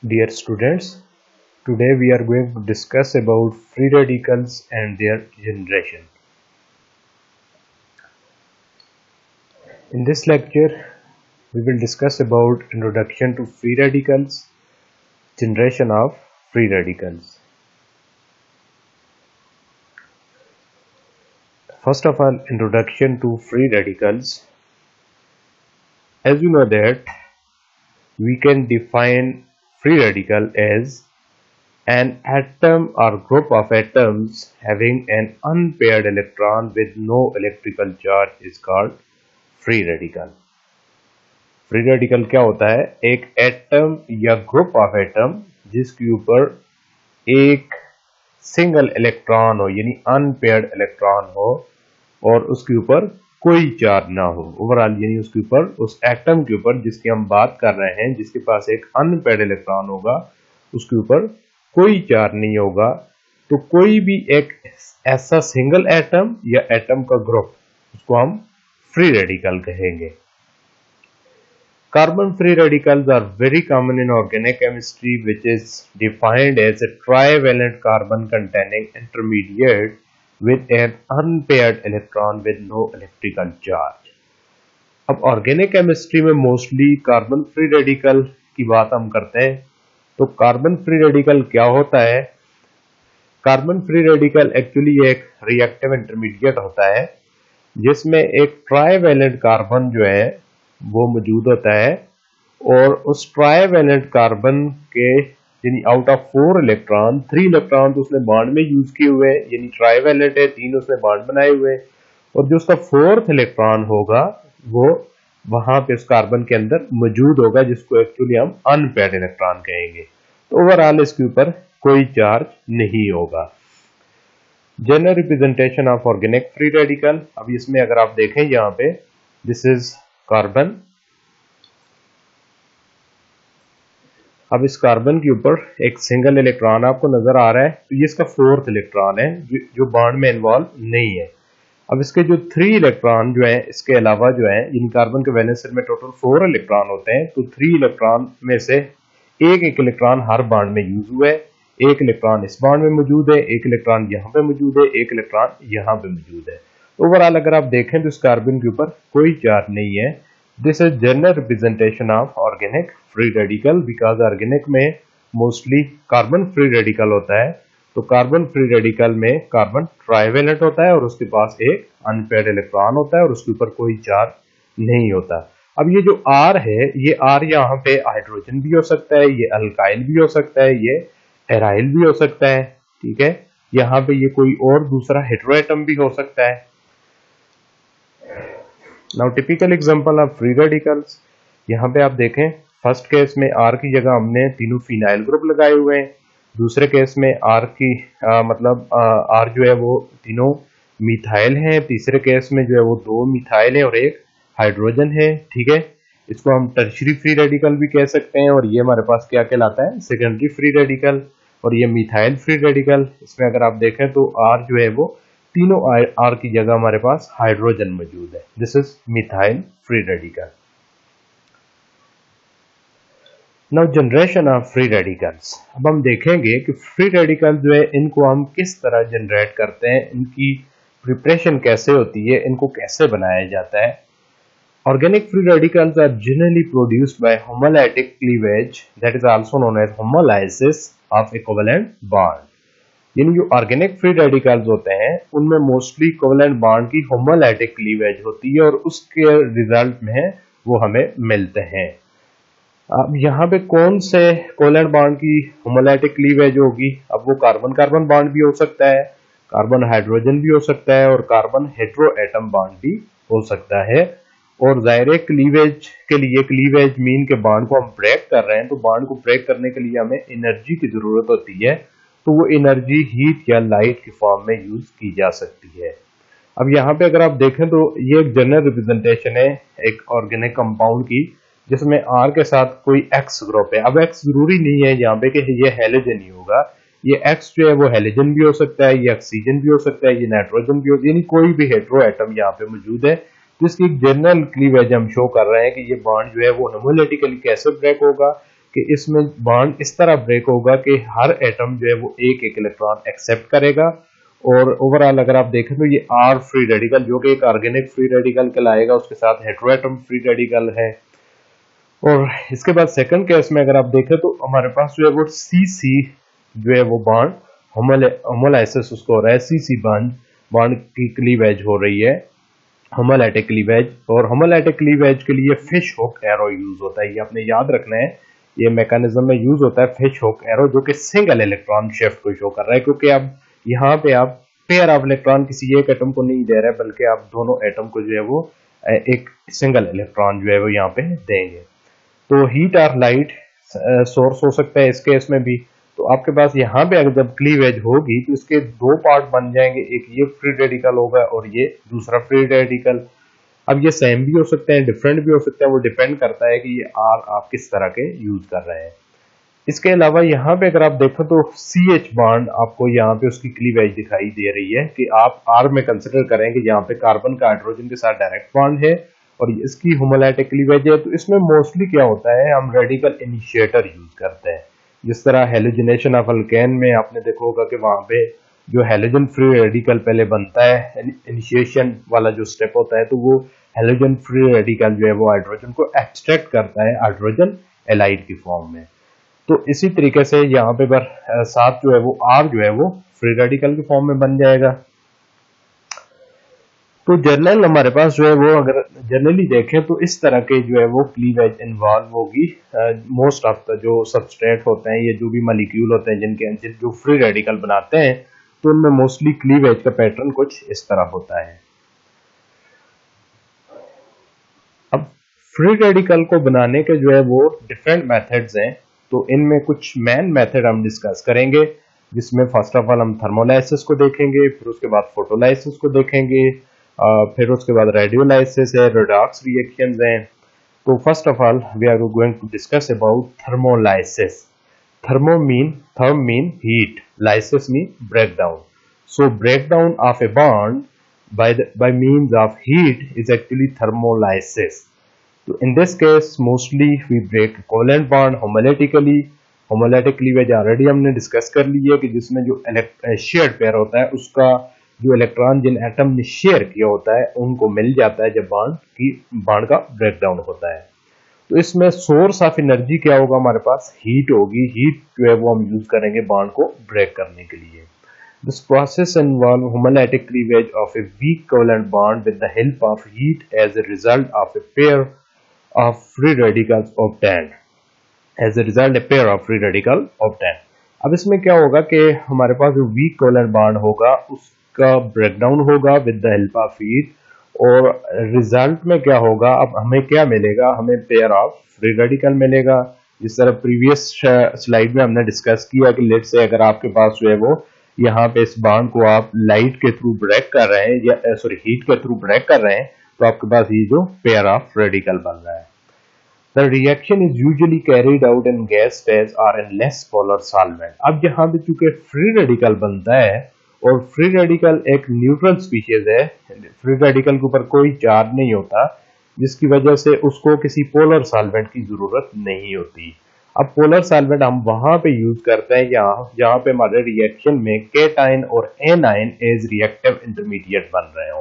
Dear students, today we are going to discuss about free radicals and their generation. In this lecture, we will discuss about introduction to free radicals, generation of free radicals. First of all, introduction to free radicals. As you know that we can define free radical as an atom or group of atoms having an unpaired electron with no electrical charge is called free radical. Free radical क्या होता है? एक atom या group of atom जिसके ऊपर एक single electron हो, यानी अनपेयर्ड इलेक्ट्रॉन हो, और उसके ऊपर कोई चार्ज ना हो ओवरऑल, यानी उसके ऊपर, उस एटम के ऊपर जिसकी हम बात कर रहे हैं, जिसके पास एक अनपेयर्ड इलेक्ट्रॉन होगा, उसके ऊपर कोई चार्ज नहीं होगा, तो कोई भी एक ऐसा सिंगल एटम या एटम का ग्रुप, उसको हम फ्री रेडिकल कहेंगे. Carbon free radicals are very common in organic chemistry, which is defined as a trivalent carbon containing intermediate with an unpaired electron with no electrical charge. अब organic chemistry में mostly carbon free radical की बात हम करते हैं. तो carbon free radical क्या होता है? कार्बन फ्री रेडिकल एक्चुअली एक रिएक्टिव इंटरमीडिएट होता है जिसमें एक ट्राइवेलेंट कार्बन जो है वो मौजूद होता है, और उस ट्राइवेलेंट कार्बन के यानी आउट ऑफ 4 इलेक्ट्रॉन 3 इलेक्ट्रॉन तो उसने बॉन्ड में यूज किए हुए, यानी ट्राइवेलेंट है, 3 उसने बॉन्ड बनाए हुए, और जो उसका 4th इलेक्ट्रॉन होगा वो वहां पे उस कार्बन के अंदर मौजूद होगा, जिसको एक्चुअली हम अनपेयर्ड इलेक्ट्रॉन कहेंगे. तो ओवरऑल इसके ऊपर कोई चार्ज नहीं होगा. General representation of organic free radical. अब इसमें अगर आप देखें यहाँ पे, दिस इज कार्बन. अब इस कार्बन के ऊपर एक सिंगल इलेक्ट्रॉन आपको नजर आ रहा है, तो ये इसका 4th इलेक्ट्रॉन है जो बॉन्ड में इन्वॉल्व नहीं है. अब इसके जो 3 इलेक्ट्रॉन जो है, इसके अलावा जो है, इन कार्बन के वैलेंस शेल में टोटल 4 इलेक्ट्रॉन होते हैं, तो 3 इलेक्ट्रॉन में से एक इलेक्ट्रॉन हर बॉन्ड में यूज हुआ है. एक इलेक्ट्रॉन इस बॉन्ड में मौजूद है, एक इलेक्ट्रॉन यहाँ पे मौजूद है, एक इलेक्ट्रॉन यहाँ पे मौजूद है. ओवरऑल अगर आप देखें तो इस कार्बन के ऊपर कोई चार्ज नहीं है. This is general representation of organic free radical, because organic में मोस्टली कार्बन फ्री रेडिकल होता है. तो कार्बन फ्री रेडिकल में कार्बन ट्राइवेलेंट होता है और उसके पास एक अनपेयर्ड इलेक्ट्रॉन होता है और उसके ऊपर कोई चार्ज नहीं होता. अब ये जो R है, ये R यहाँ पे हाइड्रोजन भी हो सकता है, ये अल्काइल भी हो सकता है, ये एराइल भी हो सकता है. ठीक है, यहाँ पे ये कोई और दूसरा हेटेरोएटम भी हो सकता है. Now typical example of free radicals. यहाँ पे आप देखें, फर्स्ट केस में R की जगह हमने तीनों फिनाइल ग्रुप लगाए हुए हैं. दूसरे केस में R की R जो है वो तीनों मिथाइल हैं. तीसरे केस में जो है वो 2 मिथाइल है और एक हाइड्रोजन है. ठीक है, इसको हम टर्शियरी फ्री रेडिकल भी कह सकते हैं. और ये हमारे पास क्या कहलाता है? Secondary free radical. और ये मिथाइल फ्री रेडिकल. इसमें अगर आप देखें तो R जो है वो तीनों R की जगह हमारे पास हाइड्रोजन मौजूद है. This is methyl free radical. Now generation of free radicals. अब हम देखेंगे कि फ्री रेडिकल जो है, इनको हम किस तरह जनरेट करते हैं, इनकी प्रिपरेशन कैसे होती है, इनको कैसे बनाया जाता है. Organic free radicals are generally produced by homolytic cleavage, that is also known as homolysis of equivalent bond. यानी जो ऑर्गेनिक फ्री रेडिकल्स होते हैं उनमें मोस्टली कोवेलेंट बॉन्ड की होमोलाइटिक क्लीवेज होती है और उसके रिजल्ट में वो हमें मिलते हैं. अब यहाँ पे कौन से कोवेलेंट बॉन्ड की होमोलाइटिक क्लीवेज होगी? अब वो कार्बन कार्बन बॉन्ड भी हो सकता है, कार्बन हाइड्रोजन भी हो सकता है, और कार्बन हेटेरो एटम बॉन्ड भी हो सकता है. और जाहिर क्लीवेज के लिए, क्लीवेज मीन के बॉन्ड को हम ब्रेक कर रहे हैं, तो बॉन्ड को ब्रेक करने के लिए हमें एनर्जी की जरूरत होती है. तो वो एनर्जी हीट या लाइट की फॉर्म में यूज की जा सकती है. अब यहाँ पे अगर आप देखें तो ये एक जनरल रिप्रेजेंटेशन है एक ऑर्गेनिक कंपाउंड की, जिसमें R के साथ कोई X ग्रुप है. अब X जरूरी नहीं है यहाँ पे कि ये हेलोजन ही होगा. ये X जो है वो हेलोजन भी हो सकता है, ये ऑक्सीजन भी हो सकता है, ये नाइट्रोजन भी हो सकता है, यानी कोई भी हेटेरो एटम यहाँ पे मौजूद है. जिसकी एक जनरल क्लीवेज हम शो कर रहे हैं कि ये बॉन्ड जो है वो होमोलिटिकली कैसे ब्रेक होगा, कि इसमें बॉन्ड इस तरह ब्रेक होगा कि हर एटम जो है वो एक एक इलेक्ट्रॉन एक्सेप्ट करेगा, और ओवरऑल अगर आप देखें तो ये आर फ्री रेडिकल जो कि एक ऑर्गेनिक फ्री रेडिकल कहलाएगा, उसके साथ हेटेरोएटम फ्री रेडिकल है। और इसके बाद सेकंड केस में अगर आप देखें तो हमारे पास जो है वो सी सी जो है वो बॉन्ड होमोलाइसिस उसको हो रहा है, सी सी बॉन्ड की क्लीवेज हो रही है, होमोलैटिक क्लीवेज। और होमोलैटिक क्लीवेज के लिए फिश हुक एरो यूज होता है, ये आपने याद रखना है, ये मैकेनिज्म में यूज होता है फिश हुक एरो, जो कि सिंगल इलेक्ट्रॉन शिफ्ट को शो कर रहा है, क्योंकि अब यहाँ पे आप पेयर ऑफ इलेक्ट्रॉन किसी एक एटम को नहीं दे रहे, बल्कि आप दोनों एटम को जो है वो एक सिंगल इलेक्ट्रॉन जो है वो यहाँ पे देंगे। तो हीट और लाइट सोर्स हो सकता है इस केस में भी। तो आपके पास यहाँ पे अगर जब क्लीवेज होगी तो इसके दो पार्ट बन जाएंगे, एक ये फ्री रेडिकल होगा और ये दूसरा फ्री रेडिकल। अब ये सेम भी हो सकते हैं, डिफरेंट भी हो सकता है, वो डिपेंड करता है कि ये आर आप किस तरह के यूज कर रहे हैं। इसके अलावा यहाँ पे अगर आप देखो तो सी एच बॉन्ड आपको यहाँ पे उसकी क्लीवेज दिखाई दे रही है कि आप आर में कंसिडर करें कि यहाँ पे कार्बन का हाइड्रोजन के साथ डायरेक्ट बॉन्ड है और इसकी होमोलैटिक क्लीवेज है। तो इसमें मोस्टली क्या होता है, हम रेडिकल इनिशिएटर यूज करते हैं, जिस तरह हेलोजिनेशन ऑफ अल्केन में आपने देखा होगा कि वहां पे जो हेलोजन फ्री रेडिकल पहले बनता है, इनिशिएशन वाला जो स्टेप होता है, तो वो हेलोजन फ्री रेडिकल जो है वो हाइड्रोजन को एक्सट्रैक्ट करता है हाइड्रोजन एलाइड की फॉर्म में। तो इसी तरीके से यहाँ पे साथ जो है वो आर जो है वो फ्री रेडिकल की फॉर्म में बन जाएगा। तो जर्नल हमारे पास जो है वो अगर जनरली देखें तो इस तरह के जो है वो क्लीवेज इन्वॉल्व होगी। मोस्ट ऑफ द जो सबस्ट्रेट होते हैं, ये जो भी मॉलिक्यूल होते हैं जिनके जो फ्री रेडिकल बनाते हैं, तो उनमें मोस्टली क्लीवेज का पैटर्न कुछ इस तरह होता है। अब फ्री रेडिकल को बनाने के जो है वो डिफरेंट मेथड्स हैं, तो इनमें कुछ मेन मेथड हम डिस्कस करेंगे, जिसमें फर्स्ट ऑफ ऑल हम थर्मोलाइसिस को देखेंगे, फिर उसके बाद फोटोलाइसिस को देखेंगे, फिर उसके बाद रेडियोलाइसिस है, रेडॉक्स रिएक्शंस हैं। तो first of all we are going to discuss about thermolysis. Therm mean heat, lysis mean breakdown. So breakdown of a bond by means of heat is actually thermolysis. So in this case mostly we break covalent bond homolytically. Homolytic cleavage already हमने discuss कर ली है कि जिसमें जो shared pair होता है उसका जो इलेक्ट्रॉन जिन एटम ने शेयर किया होता है उनको मिल जाता है जब बॉन्ड का ब्रेकडाउन होता है। तो इसमें सोर्स ऑफ एनर्जी क्या होगा, हमारे पास हीट होगी। हीट जो है वो हम यूज करेंगे बॉन्ड को ब्रेक करने के लिए। This process involves homolytic cleavage of a weak covalent bond with the help of heat as a result of a pair of free radicals obtained. अब इसमें क्या होगा कि हमारे पास जो वीक कोवेलेंट बॉन्ड होगा उसका ब्रेकडाउन होगा with the help of heat, और रिजल्ट में क्या होगा, अब हमें क्या मिलेगा, हमें पेयर ऑफ फ्री रेडिकल मिलेगा। जिस तरह प्रीवियस स्लाइड में हमने डिस्कस किया कि लेट से अगर आपके पास जो है वो यहाँ पे इस बॉन्ड को आप लाइट के थ्रू ब्रेक कर रहे हैं या हीट के थ्रू ब्रेक कर रहे हैं, तो आपके पास ये जो पेयर ऑफ रेडिकल बन रहा है। The reaction is usually carried out in gas phase or in less polar solvent. अब यहाँ पे चूंकि फ्री रेडिकल बनता है और फ्री रेडिकल एक न्यूट्रल स्पीशीज है, फ्री रेडिकल के ऊपर कोई चार्ज नहीं होता, जिसकी वजह से उसको किसी पोलर सॉल्वेंट की जरूरत नहीं होती। अब पोलर सॉल्वेंट हम वहां पे यूज करते हैं जहां पे हमारे रिएक्शन में केटाइन और एनाइन एज रिएक्टिव इंटरमीडिएट बन रहे हो,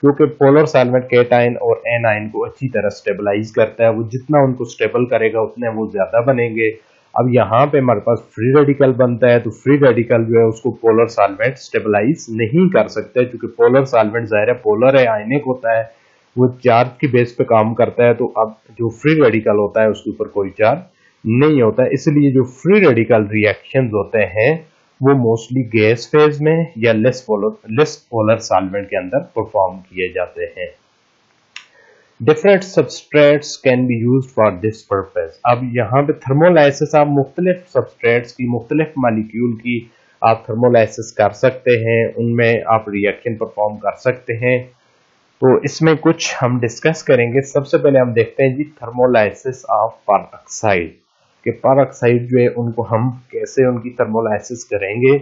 क्योंकि पोलर सॉल्वेंट केटाइन और एनाइन को अच्छी तरह स्टेबलाइज करता है। वो जितना उनको स्टेबल करेगा उतने वो ज्यादा बनेंगे। अब यहाँ पे हमारे पास फ्री रेडिकल बनता है, तो फ्री रेडिकल जो है उसको पोलर सॉल्वेंट स्टेबलाइज नहीं कर सकते, क्योंकि पोलर सॉल्वेंट जाहिर है पोलर है, आयनिक होता है, वो चार्ज की बेस पे काम करता है। तो अब जो फ्री रेडिकल होता है उसके ऊपर कोई चार्ज नहीं होता है, इसलिए जो फ्री रेडिकल रिएक्शंस होते हैं वो मोस्टली गैस फेज में या लेस पोलर सॉल्वेंट के अंदर परफॉर्म किए जाते हैं। Different substrates can be used for this purpose. अब यहाँ पे थर्मोलाइसिस आप मुख्तलिफ सबस्ट्रेट्स की, मुख्तलिफ मॉलिक्यूल की आप थर्मोलाइसिस कर सकते हैं, उनमें आप रिएक्शन परफॉर्म कर सकते हैं। तो इसमें कुछ हम डिस्कस करेंगे। सबसे पहले हम देखते हैं जी थर्मोलाइसिस ऑफ परऑक्साइड, कि परऑक्साइड जो है उनको हम कैसे उनकी थर्मोलाइसिस करेंगे।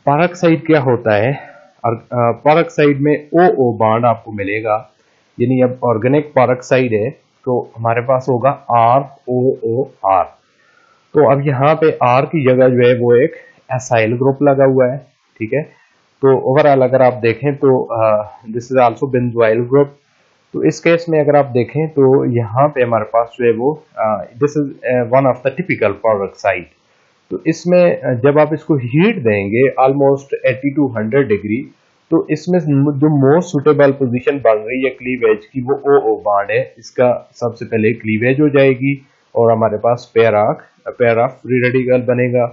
परऑक्साइड क्या होता है, और परऑक्साइड में ओ बॉन्ड आपको मिलेगा, यानी अब ऑर्गेनिक परऑक्साइड है तो हमारे पास होगा ROOR। तो अब यहाँ पे R की जगह जो है वो एक एसाइल ग्रुप लगा हुआ है, ठीक है। तो ओवरऑल अगर आप देखें तो this is also benzoyl group. तो इस केस में अगर आप देखें तो यहाँ पे हमारे पास जो है वो this is one of the typical peroxide. तो इसमें जब आप इसको हीट देंगे ऑलमोस्ट 80 to 100 डिग्री, तो इसमें जो मोस्ट सुटेबल पोजीशन बन रही है क्लीवेज की वो ओ बॉन्ड है। इसका सबसे पहले क्लीवेज हो जाएगी और हमारे पास पेयर ऑफ फ्री रेडिकल बनेगा,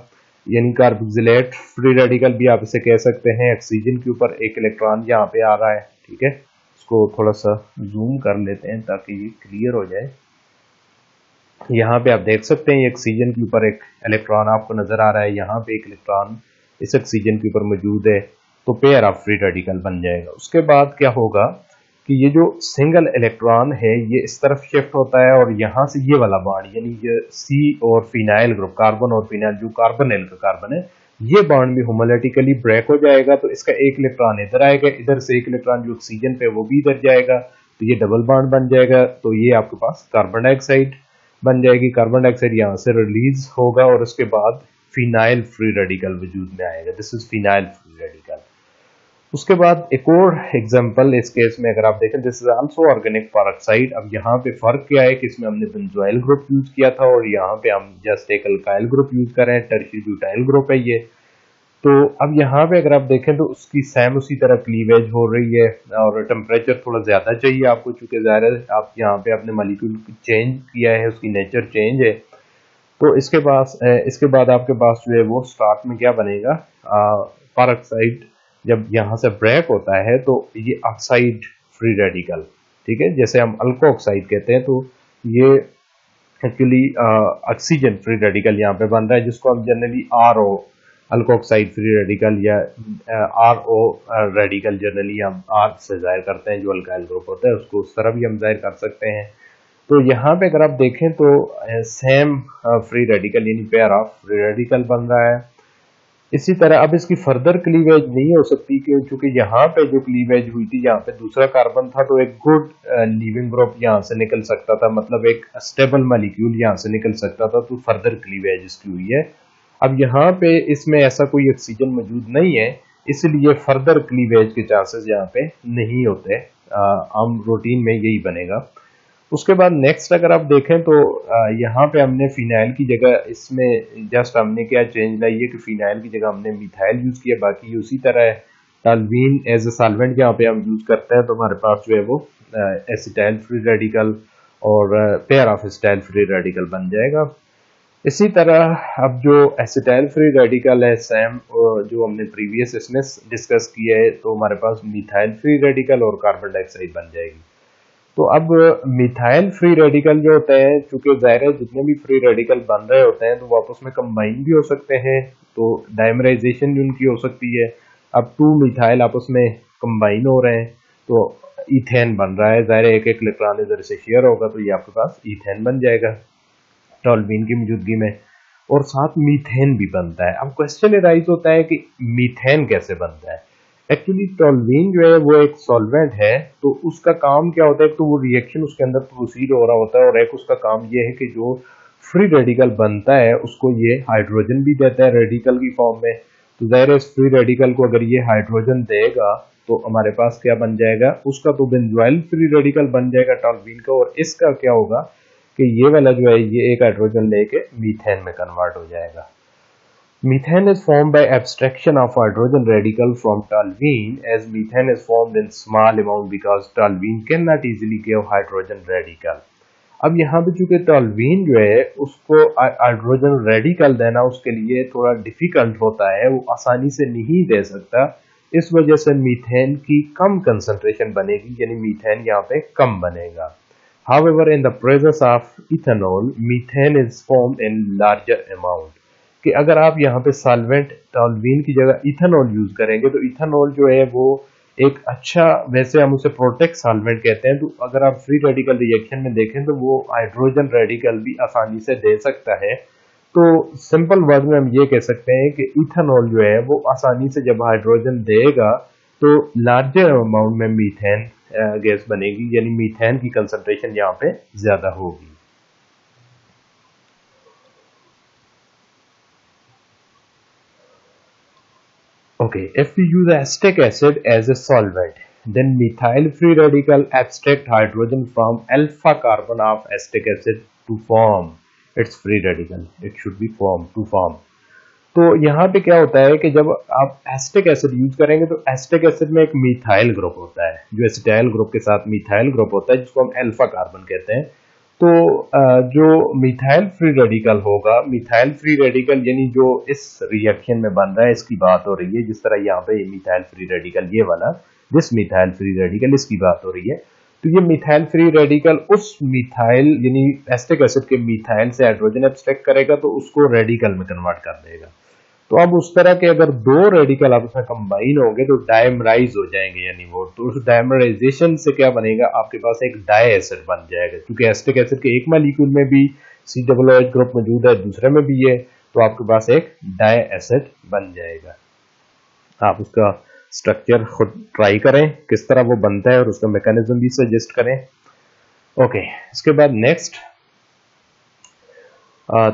यानी कार्बोक्सिलेट फ्री रेडिकल भी आप इसे कह सकते हैं। ऑक्सीजन के ऊपर एक इलेक्ट्रॉन यहाँ पे आ रहा है, ठीक है। इसको थोड़ा सा जूम कर लेते हैं ताकि ये क्लियर हो जाए। यहाँ पे आप देख सकते हैं ऑक्सीजन के ऊपर एक इलेक्ट्रॉन आपको नजर आ रहा है, यहाँ पे एक इलेक्ट्रॉन इस ऑक्सीजन के ऊपर मौजूद है, तो पेयर ऑफ फ्री रेडिकल बन जाएगा। उसके बाद क्या होगा कि ये जो सिंगल इलेक्ट्रॉन है ये इस तरफ शिफ्ट होता है और यहाँ से ये वाला बॉन्ड यानी ये C और फिनाइल ग्रुप, कार्बन और फिनाइल जो कार्बोनिल का कार्बन है, ये बॉन्ड भी होमोलिटिकली ब्रेक हो जाएगा। तो इसका एक इलेक्ट्रॉन इधर आएगा, इधर से एक इलेक्ट्रॉन जो ऑक्सीजन पे वो भी इधर जाएगा, तो ये डबल बॉन्ड बन जाएगा। तो ये आपके पास कार्बन डाइऑक्साइड बन जाएगी। कार्बन डाइऑक्साइड यहाँ से रिलीज होगा और उसके बाद फिनाइल फ्री रेडिकल वजूद में आएगा। This is phenyl free radical. उसके बाद एक और एग्जांपल इस केस में अगर आप देखें, this is also organic peroxide. अब यहाँ पे फर्क क्या है कि इसमें हमने बेंजोइल ग्रुप यूज किया था और यहाँ पे हम जस्ट एक अल्काइल ग्रुप यूज कर रहे हैं, टर्शियरी ब्यूटाइल ग्रुप है ये। तो अब यहाँ पे अगर आप देखें तो उसकी सेम उसी तरह क्लीवेज हो रही है और टेम्परेचर थोड़ा ज्यादा चाहिए आपको, चूंकि ज़ाहिर है आप यहाँ पे अपने मॉलिक्यूल चेंज किया है, उसकी नेचर चेंज है। तो इसके बाद आपके पास जो है वो स्टार्ट में क्या बनेगा, पेरोक्साइड जब यहाँ से ब्रेक होता है तो ये ऑक्साइड फ्री रेडिकल, ठीक है, जैसे हम अल्को ऑक्साइड कहते हैं। तो ये एक्चुअली ऑक्सीजन फ्री रेडिकल यहाँ पे बन रहा है, जिसको हम generally RO alkoxide free radical या RO रेडिकल जनरली हम R से जाहिर करते हैं, जो अल्काइल ग्रुप होता है उसको उस तरह भी हम जाहिर कर सकते हैं। तो यहाँ पे अगर आप देखें तो सेम फ्री रेडिकल यानी पेयर ऑफ फ्री रेडिकल बन रहा है। इसी तरह अब इसकी फर्दर क्लीवेज नहीं हो सकती क्योंकि यहाँ पे जो क्लीवेज हुई थी यहाँ पे दूसरा कार्बन था, तो एक गुड लीविंग ग्रुप यहाँ से निकल सकता था, मतलब एक स्टेबल मॉलिक्यूल यहाँ से निकल सकता था, तो फर्दर क्लीवेज इसकी हुई है। अब यहाँ पे इसमें ऐसा कोई ऑक्सीजन मौजूद नहीं है, इसलिए फर्दर क्लीवेज के चांसेस यहाँ पे नहीं होते। हम रूटीन में यही बनेगा। उसके बाद नेक्स्ट अगर आप देखें तो यहाँ पे हमने फिनाइल की जगह इसमें जस्ट हमने क्या चेंज लाई है कि फिनाइल की जगह हमने मिथाइल यूज किया, बाकी उसी तरह है। टॉल्यूइन एज ए सॉल्वेंट यहाँ पे हम यूज करते हैं, तो हमारे पास जो है वो एसिटाइल फ्री रेडिकल और pair of acetyl free radical बन जाएगा। इसी तरह अब जो एसिटाइल फ्री रेडिकल है सेम जो हमने प्रीवियस इसमें डिस्कस किया है, तो हमारे पास मिथाइल फ्री रेडिकल और कार्बन डाइऑक्साइड बन जाएगी। तो अब मिथाइल फ्री रेडिकल जो होते हैं, चूंकि जाहिर है जितने भी फ्री रेडिकल बन रहे होते हैं तो वो आपस में कंबाइन भी हो सकते हैं, तो डाइमराइजेशन भी उनकी हो सकती है। अब 2 मिथाइल आपस में कंबाइन हो रहे हैं तो इथेन बन रहा है, जाहिर है एक एक इलेक्ट्रॉन इधर से शेयर होगा तो ये आपके पास इथेन बन जाएगा टॉल्यूइन की मौजूदगी में, और साथ मीथेन भी बनता है। अब क्वेश्चन राइज होता है कि मीथेन कैसे बनता है। एक्चुअली टॉल्यूइन जो है वो एक सॉल्वेंट है, तो उसका काम क्या होता है, तो वो रिएक्शन उसके अंदर प्रोसीड हो रहा होता है और एक उसका काम ये है कि जो फ्री रेडिकल बनता है उसको ये हाइड्रोजन भी देता है रेडिकल की फॉर्म में। तो जाहिर है इस फ्री रेडिकल को अगर ये हाइड्रोजन देगा तो हमारे पास क्या बन जाएगा, उसका तो बेंजोइल फ्री रेडिकल बन जाएगा टॉल्यूइन का, और इसका क्या होगा कि ये वाला जो है ये एक हाइड्रोजन लेके मीथेन में कन्वर्ट हो जाएगा। Methane is formed by abstraction of hydrogen radical from toluene, as methane is formed in small amount because toluene cannot easily give hydrogen radical. अब यहाँ पे चूंकि टॉल्यूइन जो है उसको हाइड्रोजन रेडिकल देना उसके लिए थोड़ा डिफिकल्ट होता है, वो आसानी से नहीं दे सकता, इस वजह से मीथेन की कम कंसंट्रेशन बनेगी, यानी मीथेन यहाँ पे कम बनेगा। However, in the presence of ethanol, methane is formed in larger amount. कि अगर आप यहाँ पे सॉल्वेंट टॉल्यूइन की जगह इथेनॉल यूज करेंगे तो इथेनॉल जो है वो एक अच्छा, वैसे हम उसे प्रोटेक्ट सॉल्वेंट कहते हैं, तो अगर आप फ्री रेडिकल रिएक्शन में देखें तो वो हाइड्रोजन रेडिकल भी आसानी से दे सकता है। तो सिंपल वर्ड में हम ये कह सकते हैं कि इथेनॉल जो है वो आसानी से जब हाइड्रोजन देगा तो लार्जर अमाउंट में मीथेन गैस बनेगी, यानी मीथेन की कंसंट्रेशन यहाँ पे ज्यादा होगी। Okay, if we use acetic acid as a solvent, then methyl free radical abstract hydrogen from alpha carbon of acetic acid to form its free radical. It should be formed to form. तो यहाँ पे क्या होता है कि जब आप acetic acid use करेंगे तो एसिटिक एसिड में एक मिथाइल ग्रुप होता है, जो एसिटाइल ग्रुप के साथ मिथाइल ग्रुप होता है, जिसको हम अल्फा कार्बन कहते हैं। तो जो मिथाइल फ्री रेडिकल होगा, मिथाइल फ्री रेडिकल यानी जो इस रिएक्शन में बन रहा है इसकी बात हो रही है। जिस तरह यहाँ पे मिथाइल फ्री रेडिकल ये वाला, दिस मिथाइल फ्री रेडिकल, इसकी बात हो रही है। तो ये मिथाइल फ्री रेडिकल उस मिथाइल यानी एसिटिक एसिड के मिथाइल से हाइड्रोजन एब्स्ट्रैक्ट करेगा तो उसको रेडिकल में कन्वर्ट कर देगा। तो अब उस तरह के अगर दो रेडिकल आपस में कंबाइन होंगे तो डायमराइज हो जाएंगे, यानी वो तो उस डायमराइजेशन से क्या बनेगा, आपके पास एक डाई एसिड बन जाएगा। क्योंकि एसिटिक एसिड के एक मॉलिक्यूल में भी COOH ग्रुप मौजूद है, दूसरे में भी है, तो आपके पास एक डाई एसिड बन जाएगा। आप उसका स्ट्रक्चर खुद ट्राई करें किस तरह वो बनता है और उसका मैकेनिज्म भी सजेस्ट करें। ओके, इसके बाद next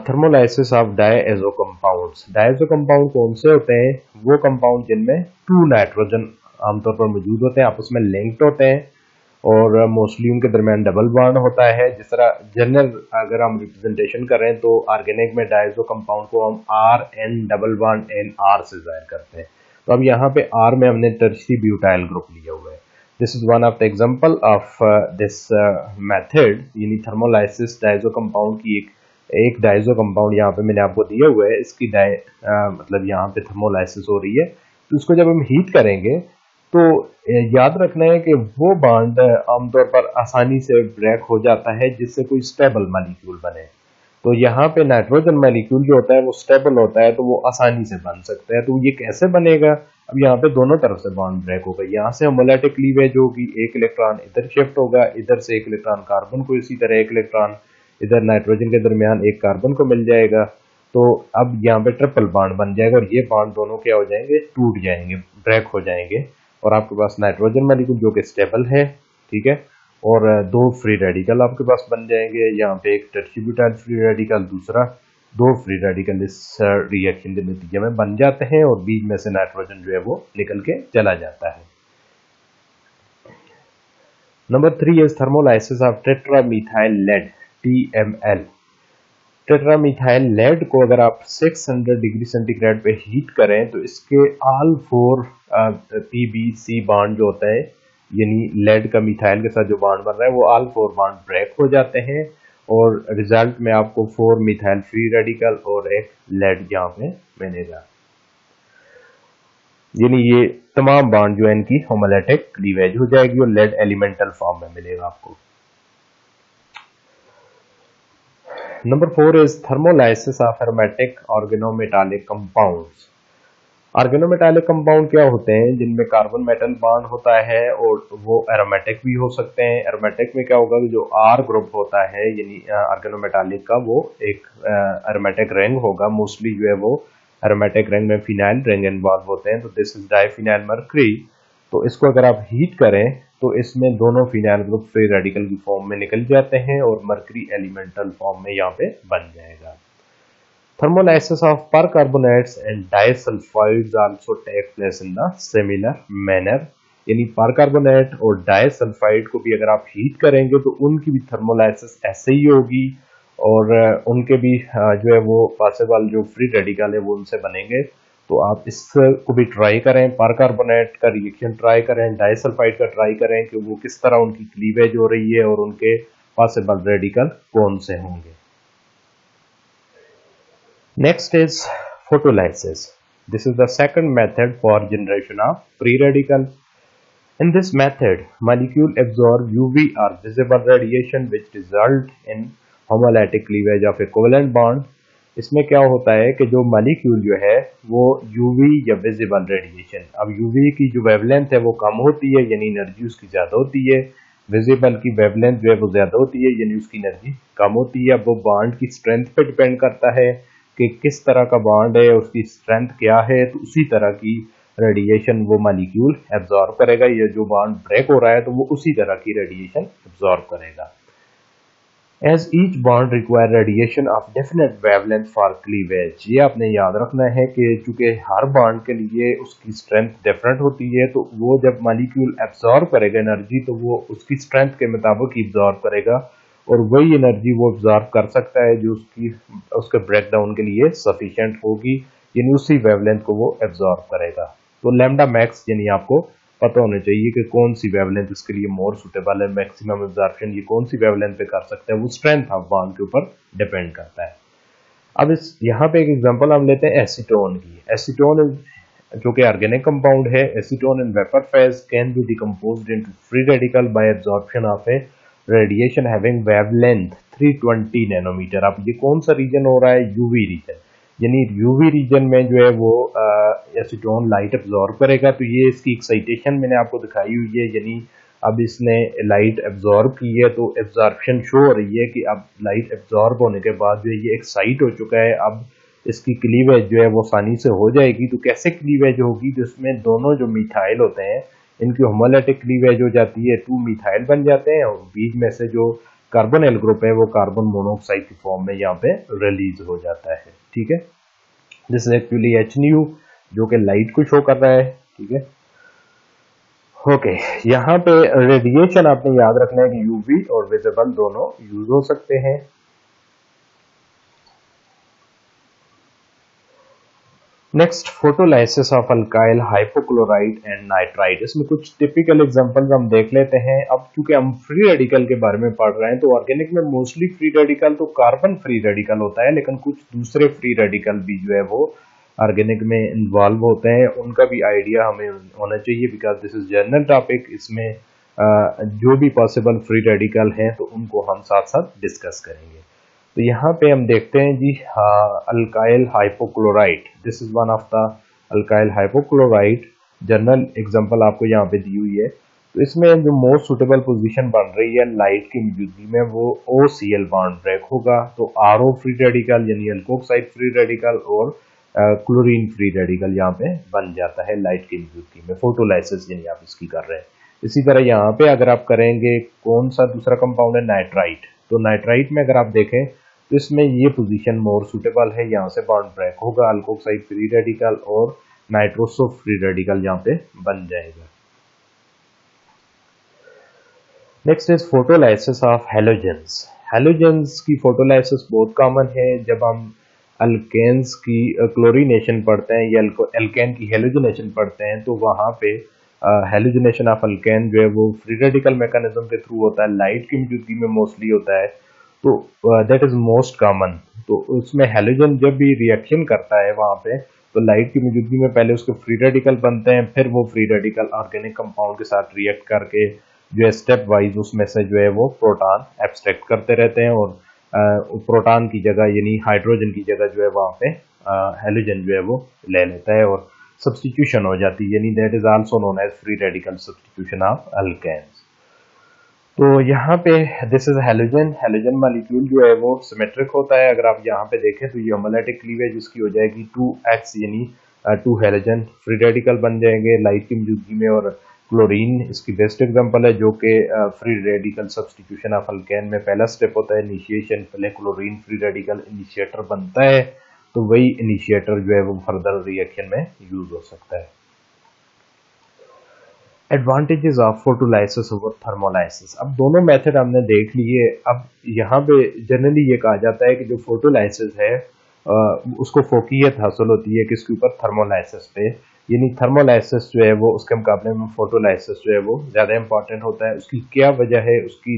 thermolysis of diazo compounds. Diazo compound कौन से होते हैं? वो कंपाउंड जिनमें 2 नाइट्रोजन आमतौर पर मौजूद होते हैं, आपस में लिंक्ड होते हैं और मोस्टली उनके दरमियान डबल बॉन्ड होता है। जिस तरह जनरल अगर हम रिप्रेजेंटेशन करें तो ऑर्गेनिक में डायएजो कंपाउंड को हम RN डबल बॉन्ड NR से जाहिर करते हैं। तो अब यहाँ पे R में हमने टर्शियरी ब्यूटाइल ग्रुप लिया हुआ है। This is one of the example of this method, यानी थर्मोलाइसिस डायएजो कंपाउंड की एक डायजो कंपाउंड यहाँ पे मैंने आपको दिया हुआ है, इसकी मतलब यहाँ पे थर्मोलाइसिस हो रही है। तो इसको जब हम हीट करेंगे तो याद रखना है कि वो बॉन्ड आमतौर पर आसानी से ब्रेक हो जाता है जिससे कोई स्टेबल मॉलिक्यूल बने। तो यहाँ पे नाइट्रोजन मॉलिक्यूल जो होता है वो स्टेबल होता है, तो वो आसानी से बन सकता है। तो ये कैसे बनेगा? अब यहाँ पे दोनों तरफ से बॉन्ड ब्रेक होगा। यहाँ से होमोलैटिक क्लीवेज होगी, एक इलेक्ट्रॉन इधर शिफ्ट होगा, इधर से एक इलेक्ट्रॉन कार्बन को, इसी तरह एक इलेक्ट्रॉन इधर नाइट्रोजन के दरमियान एक कार्बन को मिल जाएगा। तो अब यहाँ पे ट्रिपल बॉन्ड बन जाएगा और ये बॉन्ड दोनों क्या हो जाएंगे, टूट जाएंगे, ब्रेक हो जाएंगे और आपके पास नाइट्रोजन मॉलिक्यूल जो कि स्टेबल है, ठीक है, और 2 फ्री रेडिकल आपके पास बन जाएंगे। यहाँ पे एक टर्शियरी ब्यूटाइल फ्री रेडिकल, दूसरा 2 फ्री रेडिकल इस रिएक्शन के नतीजे में बन जाते हैं और बीच में से नाइट्रोजन जो है वो निकल के चला जाता है। Number 3 is thermolysis of tetramethyl lead TML। Tetramethyl lead को अगर आप 600 डिग्री सेंटीग्रेड पे हीट करें तो इसके ऑल 4 PBC बॉन्ड जो होता है, यानी लेड का मिथाइल के साथ जो बॉन्ड बन रहा है, वो ऑल 4 बॉन्ड ब्रेक हो जाते हैं और रिजल्ट में आपको 4 मिथाइल फ्री रेडिकल और एक लेड यहाँ पे मिलेगा। यानी ये तमाम बॉन्ड जो है इनकी होमोलैटिक क्लीवेज हो जाएगी और लेड एलिमेंटल फॉर्म में मिलेगा आपको। Number 4 is thermolysis of aromatic organometallic compounds. Organometallic compound क्या होते हैं? जिनमें कार्बन मेटल बॉन्ड होता है और वो एरोमेटिक भी हो सकते हैं। एरोमेटिक में क्या होगा कि जो R ग्रुप होता है यानी ऑर्गेनोमेटालिक का, वो एक एरोमेटिक रिंग होगा। मोस्टली जो है वो एरोमेटिक रिंग में फिनाइल रिंग इन्वॉल्व होते हैं। तो दिस इज डाइफिनाइल मर्करी। तो इसको अगर आप हीट करें तो इसमें दोनों फिनाइल ग्रुप फ्री रेडिकल की फॉर्म में निकल जाते हैं और मर्करी एलिमेंटल फॉर्म में यहाँ पे बन जाएगा। Thermolysis of percarbonates and disulphides also take place in the similar manner. यानी परकार्बोनेट और डाइसल्फाइड को भी अगर आप हीट करेंगे तो उनकी भी थर्मोलाइसिस ऐसे ही होगी और उनके भी जो है वो पॉसिबल जो फ्री रेडिकल है वो उनसे बनेंगे। तो आप इसको भी ट्राई करें, परकार्बोनेट का रिएक्शन ट्राई करें, डाइसल्फाइड का ट्राई करें कि वो किस तरह उनकी क्लीवेज हो रही है और उनके पॉसिबल रेडिकल कौन से होंगे। Next is photolysis. This is the second method for generation of free radical. In this method, molecule absorb UV or visible radiation which result in homolytic cleavage of a covalent bond। इसमें क्या होता है कि जो molecule जो है वो UV या विजिबल रेडिएशन, अब UV की जो वेवलेंथ है वो कम होती है यानी एनर्जी उसकी ज़्यादा होती है, विजिबल की वेवलेंथ जो है वो ज़्यादा होती है यानी उसकी एनर्जी कम होती है। अब वो बॉन्ड की स्ट्रेंथ पे डिपेंड करता है कि किस तरह का बॉन्ड है, उसकी स्ट्रेंथ क्या है, तो उसी तरह की रेडिएशन वो मॉलिक्यूल एब्जॉर्ब करेगा। ये जो बॉन्ड ब्रेक हो रहा है तो वो उसी तरह की रेडिएशन एब्जॉर्ब करेगा। As each bond require radiation of definite wavelength for cleavage, ये आपने याद रखना है कि चूंकि हर बॉन्ड के लिए उसकी स्ट्रेंथ डिफरेंट होती है, तो वो जब मॉलिक्यूल एब्जॉर्ब करेगा एनर्जी तो वो उसकी स्ट्रेंथ के मुताबिक एब्जॉर्ब करेगा, और वही एनर्जी वो एब्जॉर्ब कर सकता है जो उसके ब्रेक डाउन के लिए सफिशिएंट होगी, यानी उसी वेवलेंथ को वो एब्जॉर्ब करेगा। तो लैम्डा मैक्स यानी आपको पता होना चाहिए कि कौन सी वेवलेंथ इसके लिए मोर सुटेबल है, मैक्सिमम एब्जॉर्प्शन ये कौन सी वेवलेंथ पे कर सकता है, वो स्ट्रेंथ ऑफ बॉन्ड के ऊपर डिपेंड करता है। अब इस यहाँ पे एक एग्जांपल हम लेते हैं एसीटोन की। एसीटोन जो कि ऑर्गेनिक कंपाउंड है, acetone in vapour phase can be decomposed into free radical by absorption of a radiation having wavelength 320 nanometre. अब ये कौन सा रीजन हो रहा है? यूवी रीजन, यानी यूवी रीजन में जो है वो एसीटोन लाइट एब्जॉर्ब करेगा। तो ये इसकी एक्साइटेशन मैंने आपको दिखाई हुई है, यानी अब इसने लाइट एब्जॉर्ब की है तो एब्जॉर्प्शन शो हो रही है कि अब लाइट एब्जॉर्ब होने के बाद जो है ये एक्साइट हो चुका है। अब इसकी क्लीवेज जो है वो आसानी से हो जाएगी। तो कैसे क्लीवेज होगी? जिसमें दोनों जो मिथाइल होते हैं इनकी होमोलेटिक क्लीवेज हो जाती है, 2 मिथाइल बन जाते हैं, और बीच में से जो कार्बोनिल ग्रुप है वो कार्बन मोनोऑक्साइड की फॉर्म में यहाँ पे रिलीज हो जाता है। ठीक है, दिस इज एक्चुअली HNU जो कि लाइट को शो कर रहा है। ठीक है, ओके, यहाँ पे रेडिएशन आपने याद रखना है कि यूवी और विजिबल दोनों यूज हो सकते हैं। Next, photolysis of alkyl hypochloride and nitride. इसमें कुछ टिपिकल एग्जांपल्स हम देख लेते हैं। अब चूंकि हम फ्री रेडिकल के बारे में पढ़ रहे हैं तो ऑर्गेनिक में मोस्टली फ्री रेडिकल तो कार्बन फ्री रेडिकल होता है, लेकिन कुछ दूसरे फ्री रेडिकल भी जो है वो ऑर्गेनिक में इन्वॉल्व होते हैं। उनका भी आइडिया हमें होना चाहिए, because this is general topic. इसमें जो भी पॉसिबल फ्री रेडिकल हैं तो उनको हम साथ साथ डिस्कस करेंगे। तो यहाँ पे हम देखते हैं जी, alkyl hypochloride, this is one of the alkyl hypochloride. General example आपको यहाँ पे दी हुई है। तो इसमें जो मोस्ट सुटेबल पोजीशन बन रही है लाइट की मौजूदगी में वो OCl बॉन्ड ब्रेक होगा। तो RO फ्री रेडिकल यानी अल्कोक्साइड फ्री रेडिकल और क्लोरीन फ्री रेडिकल यहाँ पे बन जाता है लाइट की मौजूदगी में। फोटोलाइसिस यानी आप इसकी कर रहे हैं। इसी तरह यहाँ पे अगर आप करेंगे, कौन सा दूसरा कंपाउंड है? नाइट्राइट। तो नाइट्राइट में अगर आप देखें तो इसमें ये पोजीशन मोर सुटेबल है, यहाँ से बॉन्ड ब्रेक होगा, अल्कोक्साइड फ्री रेडिकल और नाइट्रोसो फ्री रेडिकल यहाँ पे बन जाएगा। Next is photolysis of halogens. Halogens की फोटोलाइसिस बहुत कॉमन है। जब हम अल्केन्स की क्लोरीनेशन पढ़ते हैं या एल्केन की हेलोजिनेशन पढ़ते हैं तो वहाँ पे हेलोजिनेशन ऑफ अल्केन जो है वो फ्री रेडिकल मैकेनिज्म के थ्रू होता है, लाइट की मौजूदगी में मोस्टली होता है। तो दैट इज मोस्ट कॉमन। तो उसमें हैलोजन जब भी रिएक्शन करता है वहाँ पे, तो लाइट की मौजूदगी में पहले उसके फ्री रेडिकल बनते हैं, फिर वो फ्री रेडिकल ऑर्गेनिक कंपाउंड के साथ रिएक्ट करके जो है स्टेप वाइज उसमें से जो है वो प्रोटॉन एब्स्ट्रैक्ट करते रहते हैं, और प्रोटॉन की जगह यानी हाइड्रोजन की जगह जो है वहाँ पे हैलोजन जो है वो ले लेता है और सब्स्टिट्यूशन हो जाती है, यानी that is also known as free radical substitution of alkanes. तो यहाँ पे this is halogen. Halogen molecule जो है वो सिमेट्रिक होता है। अगर आप यहाँ पे देखें तो ये होमोलेटिक क्लीवेज इसकी हो जाएगी 2X, यानी 2 हैलोजन फ्री रेडिकल बन जाएंगे लाइट की मौजूदगी में। और क्लोरीन इसकी बेस्ट एग्जांपल है जो कि free radical substitution of alkane में पहला स्टेप होता है इनिशिएशन। पहले क्लोरीन फ्री रेडिकल इनिशिएटर बनता है, तो वही इनिशिएटर जो है वो फर्दर रिएक्शन में यूज हो सकता है। Advantages of photolysis over thermolysis. अब दोनों मेथड हमने देख लिए। अब यहाँ पे जनरली ये कहा जाता है कि जो फोटोलाइसिस है उसको फोकियत हासिल होती है किसके ऊपर? थर्मोलाइसिस पे। यानी थर्मोलाइसिस जो है वो उसके मुकाबले में फोटोलाइसिस जो है वो ज़्यादा इंपॉर्टेंट होता है। उसकी क्या वजह है? उसके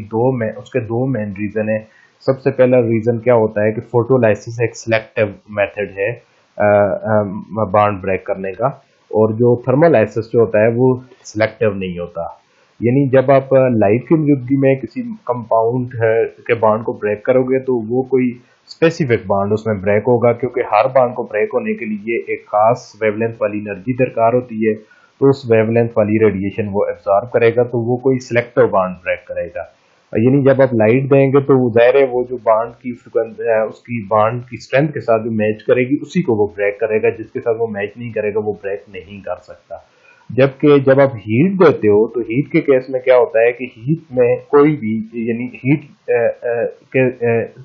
दो मेन रीज़न है। सबसे पहला रीज़न क्या होता है कि फोटोलाइसिस एक सिलेक्टिव मेथड है बॉन्ड ब्रेक करने का, और जो थर्मोलाइसिस जो होता है वो सिलेक्टिव नहीं होता। यानी जब आप लाइट की मौजूदगी में किसी कंपाउंड के बॉन्ड को ब्रेक करोगे तो वो कोई स्पेसिफिक बॉन्ड उसमें ब्रेक होगा, क्योंकि हर बॉन्ड को ब्रेक होने के लिए एक खास वेवलेंथ वाली एनर्जी दरकार होती है। तो उस वेवलेंथ वाली रेडिएशन वो एब्जॉर्ब करेगा, तो वो कोई सिलेक्टिव बॉन्ड ब्रेक करेगा। यानी जब आप लाइट देंगे तो ज़ाहिर है वो जो बांड की फ्रिक्वेंसी है उसकी बांड की स्ट्रेंथ के साथ जो मैच करेगी उसी को वो ब्रेक करेगा, जिसके साथ वो मैच नहीं करेगा वो ब्रेक नहीं कर सकता। जबकि जब आप हीट देते हो तो हीट के केस में क्या होता है कि हीट में कोई भी यानी हीट के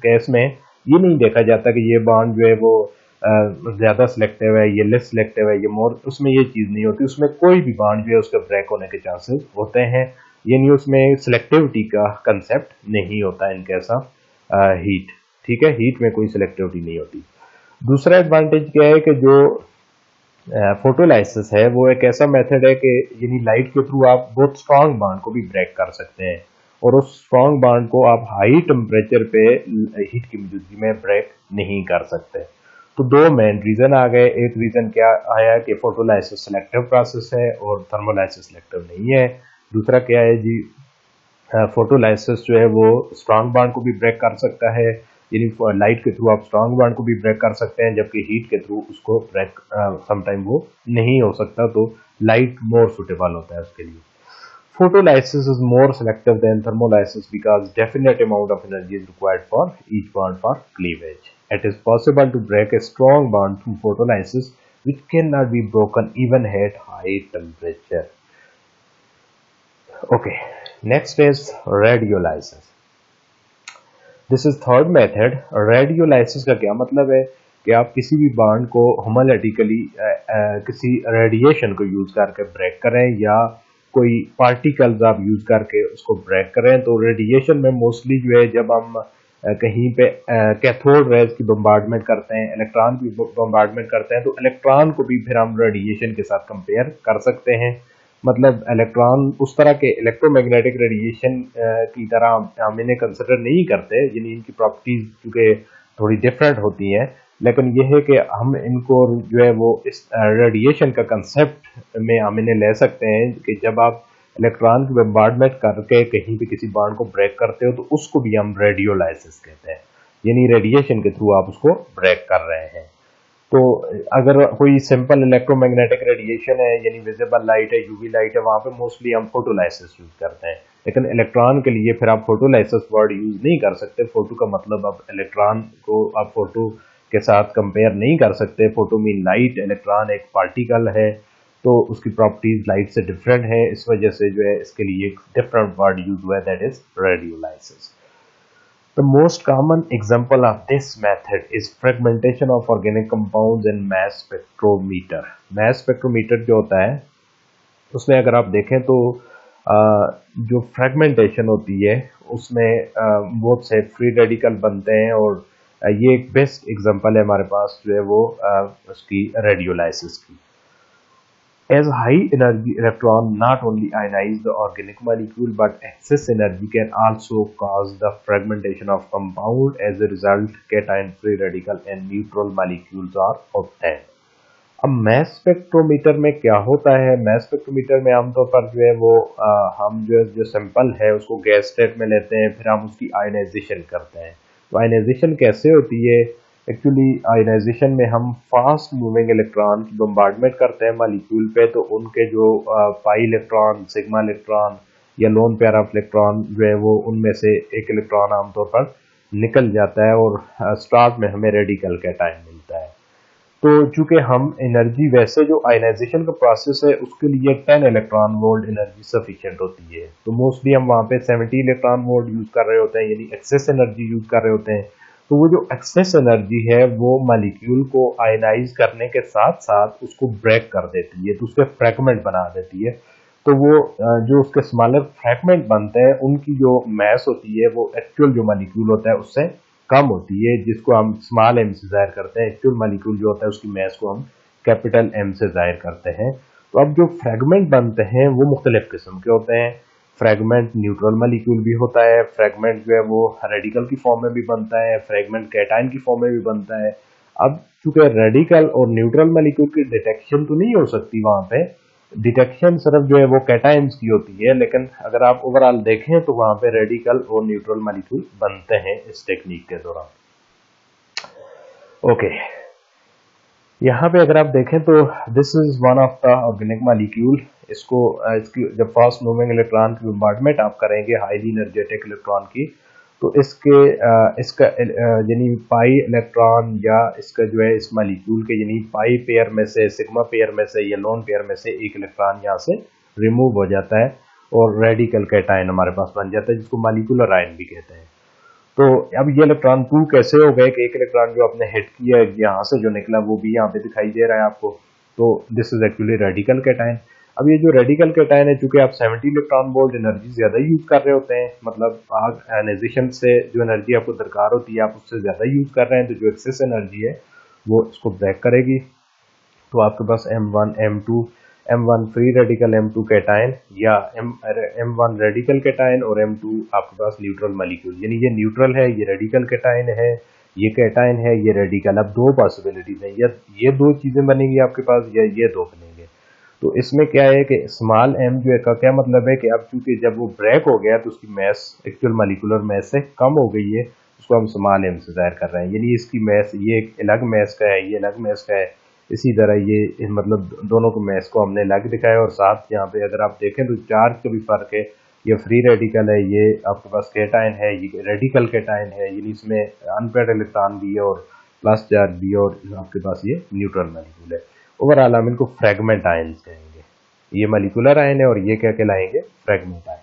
केस में ये नहीं देखा जाता कि ये बॉन्ड जो है वो ज़्यादा सिलेक्टिव है, ये लेस सिलेक्टिव है, ये मोर, उसमें ये चीज़ नहीं होती। उसमें कोई भी बॉन्ड जो है उसके ब्रेक होने के चांसेस होते हैं, यानी उसमें सिलेक्टिविटी का कंसेप्ट नहीं होता इनके साथ हीट। ठीक है, हीट में कोई सिलेक्टिविटी नहीं होती। दूसरा एडवांटेज क्या है कि जो फोटोलाइसिस है वो एक ऐसा मेथड है कि यानी लाइट के थ्रू आप बहुत स्ट्रांग बॉन्ड को भी ब्रेक कर सकते हैं, और उस स्ट्रांग बॉन्ड को आप हाई टेम्परेचर पे हीट की मौजूदगी में ब्रेक नहीं कर सकते। तो दो मेन रीजन आ गए। एक रीजन क्या आया कि फोटोलाइसिस सिलेक्टिव प्रोसेस है और थर्मोलाइसिस सिलेक्टिव नहीं है। दूसरा क्या है जी, फोटोलाइसिस जो है वो स्ट्रांग बॉन्ड को भी ब्रेक कर सकता है, यानी लाइट के थ्रू आप स्ट्रांग बॉन्ड को भी ब्रेक कर सकते हैं, जबकि हीट के थ्रू उसको ब्रेक समटाइम वो नहीं हो सकता, तो लाइट मोर सुटेबल होता है उसके लिए। Photolysis is more selective than thermolysis because definite amount of energy is required for each bond for cleavage. It is possible to break a strong bond through photolysis, which cannot be broken even at high temperature. Okay, next is radiolysis. This is third method. Radiolysis का क्या मतलब है कि आप किसी भी bond को होमोलैटिकली किसी रेडिएशन को यूज करके ब्रेक करें या कोई पार्टिकल्स आप यूज करके उसको ब्रेक करें। तो रेडिएशन में मोस्टली जो है जब हम कहीं पे कैथोड रेज की बम्बार्डमेंट करते हैं, इलेक्ट्रॉन की बम्बार्डमेंट करते हैं, तो इलेक्ट्रॉन को भी फिर हम रेडिएशन के साथ कंपेयर कर सकते हैं। मतलब इलेक्ट्रॉन उस तरह के इलेक्ट्रोमैग्नेटिक रेडिएशन की तरह हम इन्हें कंसिडर नहीं करते, यानी इनकी प्रॉपर्टीज चूँकि थोड़ी डिफरेंट होती हैं, लेकिन यह है कि हम इनको जो है वो इस रेडिएशन का कंसेप्ट में हम इन्हें ले सकते हैं कि जब आप इलेक्ट्रॉन की बम्बार्डमेंट करके कहीं भी किसी बॉन्ड को ब्रेक करते हो तो उसको भी हम रेडियोलाइसिस कहते हैं, यानी रेडिएशन के थ्रू आप उसको ब्रेक कर रहे हैं। तो अगर कोई सिंपल इलेक्ट्रोमैग्नेटिक रेडिएशन है, यानी विजिबल लाइट है, यूवी लाइट है, वहाँ पे मोस्टली हम फोटोलाइसिस यूज करते हैं, लेकिन इलेक्ट्रॉन के लिए फिर आप फोटोलाइसिस वर्ड यूज नहीं कर सकते। फोटो का मतलब अब इलेक्ट्रॉन को आप फोटो के साथ कंपेयर नहीं कर सकते। फोटो मीन लाइट, इलेक्ट्रॉन एक पार्टिकल है तो उसकी प्रॉपर्टीज लाइट से डिफरेंट है, इस वजह से जो है इसके लिए एक डिफरेंट वर्ड यूज हुआ है, that is radiolysis. The most common example of this method is fragmentation of organic compounds in mass spectrometer. Mass spectrometer जो होता है उसमें अगर आप देखें तो जो फ्रेगमेंटेशन होती है उसमें बहुत से फ्री रेडिकल बनते हैं, और ये एक बेस्ट एग्जांपल है हमारे पास जो है वो उसकी रेडियोलाइसिस की। As high energy electron not only ionize the organic molecule but excess energy can also cause the fragmentation of compound. As a result, cation, free radical and neutral molecules are obtained. अब mess spectrometer में क्या होता है? Mess spectrometer में आमतौर पर जो है वो हम जो सैंपल है उसको गैस स्टेट में लेते हैं, फिर हम उसकी आयनाइजेशन करते हैं। तो आयनाइजेशन कैसे होती है? एक्चुअली आयनाइजेशन में हम फास्ट मूविंग इलेक्ट्रॉन की बम्बार्डमेंट करते हैं मॉलिक्यूल पे, तो उनके जो पाई इलेक्ट्रॉन, सिग्मा इलेक्ट्रॉन या लोन पेयर ऑफ इलेक्ट्रॉन जो है वो उनमें से एक इलेक्ट्रॉन आमतौर पर निकल जाता है और स्टार्ट में हमें रेडिकल कैटायन मिलता है। तो चूंकि हम एनर्जी, वैसे जो आयनाइजेशन का प्रोसेस है उसके लिए 10 इलेक्ट्रॉन वोल्ट एनर्जी सफिशिएंट होती है, तो मोस्टली हम वहाँ पे 70 इलेक्ट्रॉन वोल्ट यूज कर रहे होते हैं, यानी एक्सेस एनर्जी यूज कर रहे होते हैं। तो वो जो एक्सेस एनर्जी है वो मॉलिक्यूल को आयनाइज करने के साथ साथ उसको ब्रेक कर देती है, तो उसके फ्रैगमेंट बना देती है। तो वो जो उसके स्मॉलर फ्रैगमेंट बनते हैं उनकी जो मैस होती है वो एक्चुअल जो मॉलिक्यूल होता है उससे कम होती है, जिसको हम स्मॉल एम से जाहिर करते हैं। एक्चुअल मॉलिक्यूल जो होता है उसकी मैस को हम कैपिटल एम से जाहिर करते हैं। तो अब जो फ्रैगमेंट बनते हैं वो मुख्तलिफ किस्म के होते हैं। फ्रैगमेंट न्यूट्रल मॉलिक्यूल भी होता है, फ्रैगमेंट जो है वो रेडिकल की फॉर्म में भी बनता है, फ्रैगमेंट कैटायन की फॉर्म में भी बनता है। अब चूंकि रेडिकल और न्यूट्रल मॉलिक्यूल की डिटेक्शन तो नहीं हो सकती, वहां पे डिटेक्शन सिर्फ जो है वो कैटायंस की होती है, लेकिन अगर आप ओवरऑल देखें तो वहां पे रेडिकल और न्यूट्रल मॉलिक्यूल बनते हैं इस टेक्निक के दौरान। ओके, यहाँ पे अगर आप देखें तो this is one of the organic molecule. इसको इसकी जब फास्ट मूविंग इलेक्ट्रॉन की बॉम्बार्डमेंट आप करेंगे हाईली एनर्जेटिक इलेक्ट्रॉन की, तो इसका यानी पाई इलेक्ट्रॉन या इसका जो है इस मॉलिक्यूल के यानी पाई पेयर में से, सिग्मा पेयर में से या लोन पेयर में से एक इलेक्ट्रॉन यहाँ से रिमूव हो जाता है और रेडिकल कैटायन हमारे पास बन जाता है, जिसको मॉलिक्यूलर आयन भी कहते हैं। तो अब ये इलेक्ट्रॉन टू कैसे हो गए कि एक इलेक्ट्रॉन जो आपने हिट किया यहाँ से जो निकला वो भी यहाँ पे दिखाई दे रहा है आपको। तो this is actually radical cation. अब ये जो रेडिकल कैटायन है, चूंकि आप 70 इलेक्ट्रॉन वोल्ट एनर्जी ज्यादा यूज कर रहे होते हैं, मतलब आयनाइजेशन से जो एनर्जी आपको दरकार होती है आप उससे ज्यादा यूज कर रहे हैं, तो जो एक्सेस एनर्जी है वो इसको ब्रेक करेगी। तो आपके पास M1 M2 M1 free radical M2 cation या M1 रेडिकल कैटायन और M2 आपके पास न्यूट्रल मॉलिक्यूल, यानी ये न्यूट्रल है, ये रेडिकल कैटायन है, ये कैटायन है, ये रेडिकल। अब दो पॉसिबिलिटीज हैं, या ये दो चीजें बनेंगी आपके पास या ये दो बनेंगे। तो इसमें क्या है कि स्मॉल m जो है का क्या मतलब है कि अब चूंकि जब वो ब्रेक हो गया तो उसकी मैस एक्चुअल मॉलिक्यूलर मैस से कम हो गई है, उसको हम स्मॉल m से जाहिर कर रहे हैं, यानी इसकी मैस ये अलग मैस का है, ये अलग मैस का है। इसी तरह ये मतलब दोनों को मैस को हमने अलग दिखाया और साथ यहाँ पे अगर आप देखें तो चार्ज का भी फर्क है, ये फ्री रेडिकल है, ये आपके पास कैटायन है, ये रेडिकल कैटायन है, यानी इसमें अनपेयर्ड इलेक्ट्रॉन भी है और प्लस चार्ज भी है, और आपके पास ये न्यूट्रल मॉलिक्यूल है। ओवरऑल हम इनको फ्रेगमेंट आयंस कहेंगे। ये मॉलिक्यूलर आयन है और ये क्या कहलाएंगे, फ्रेगमेंट आयन।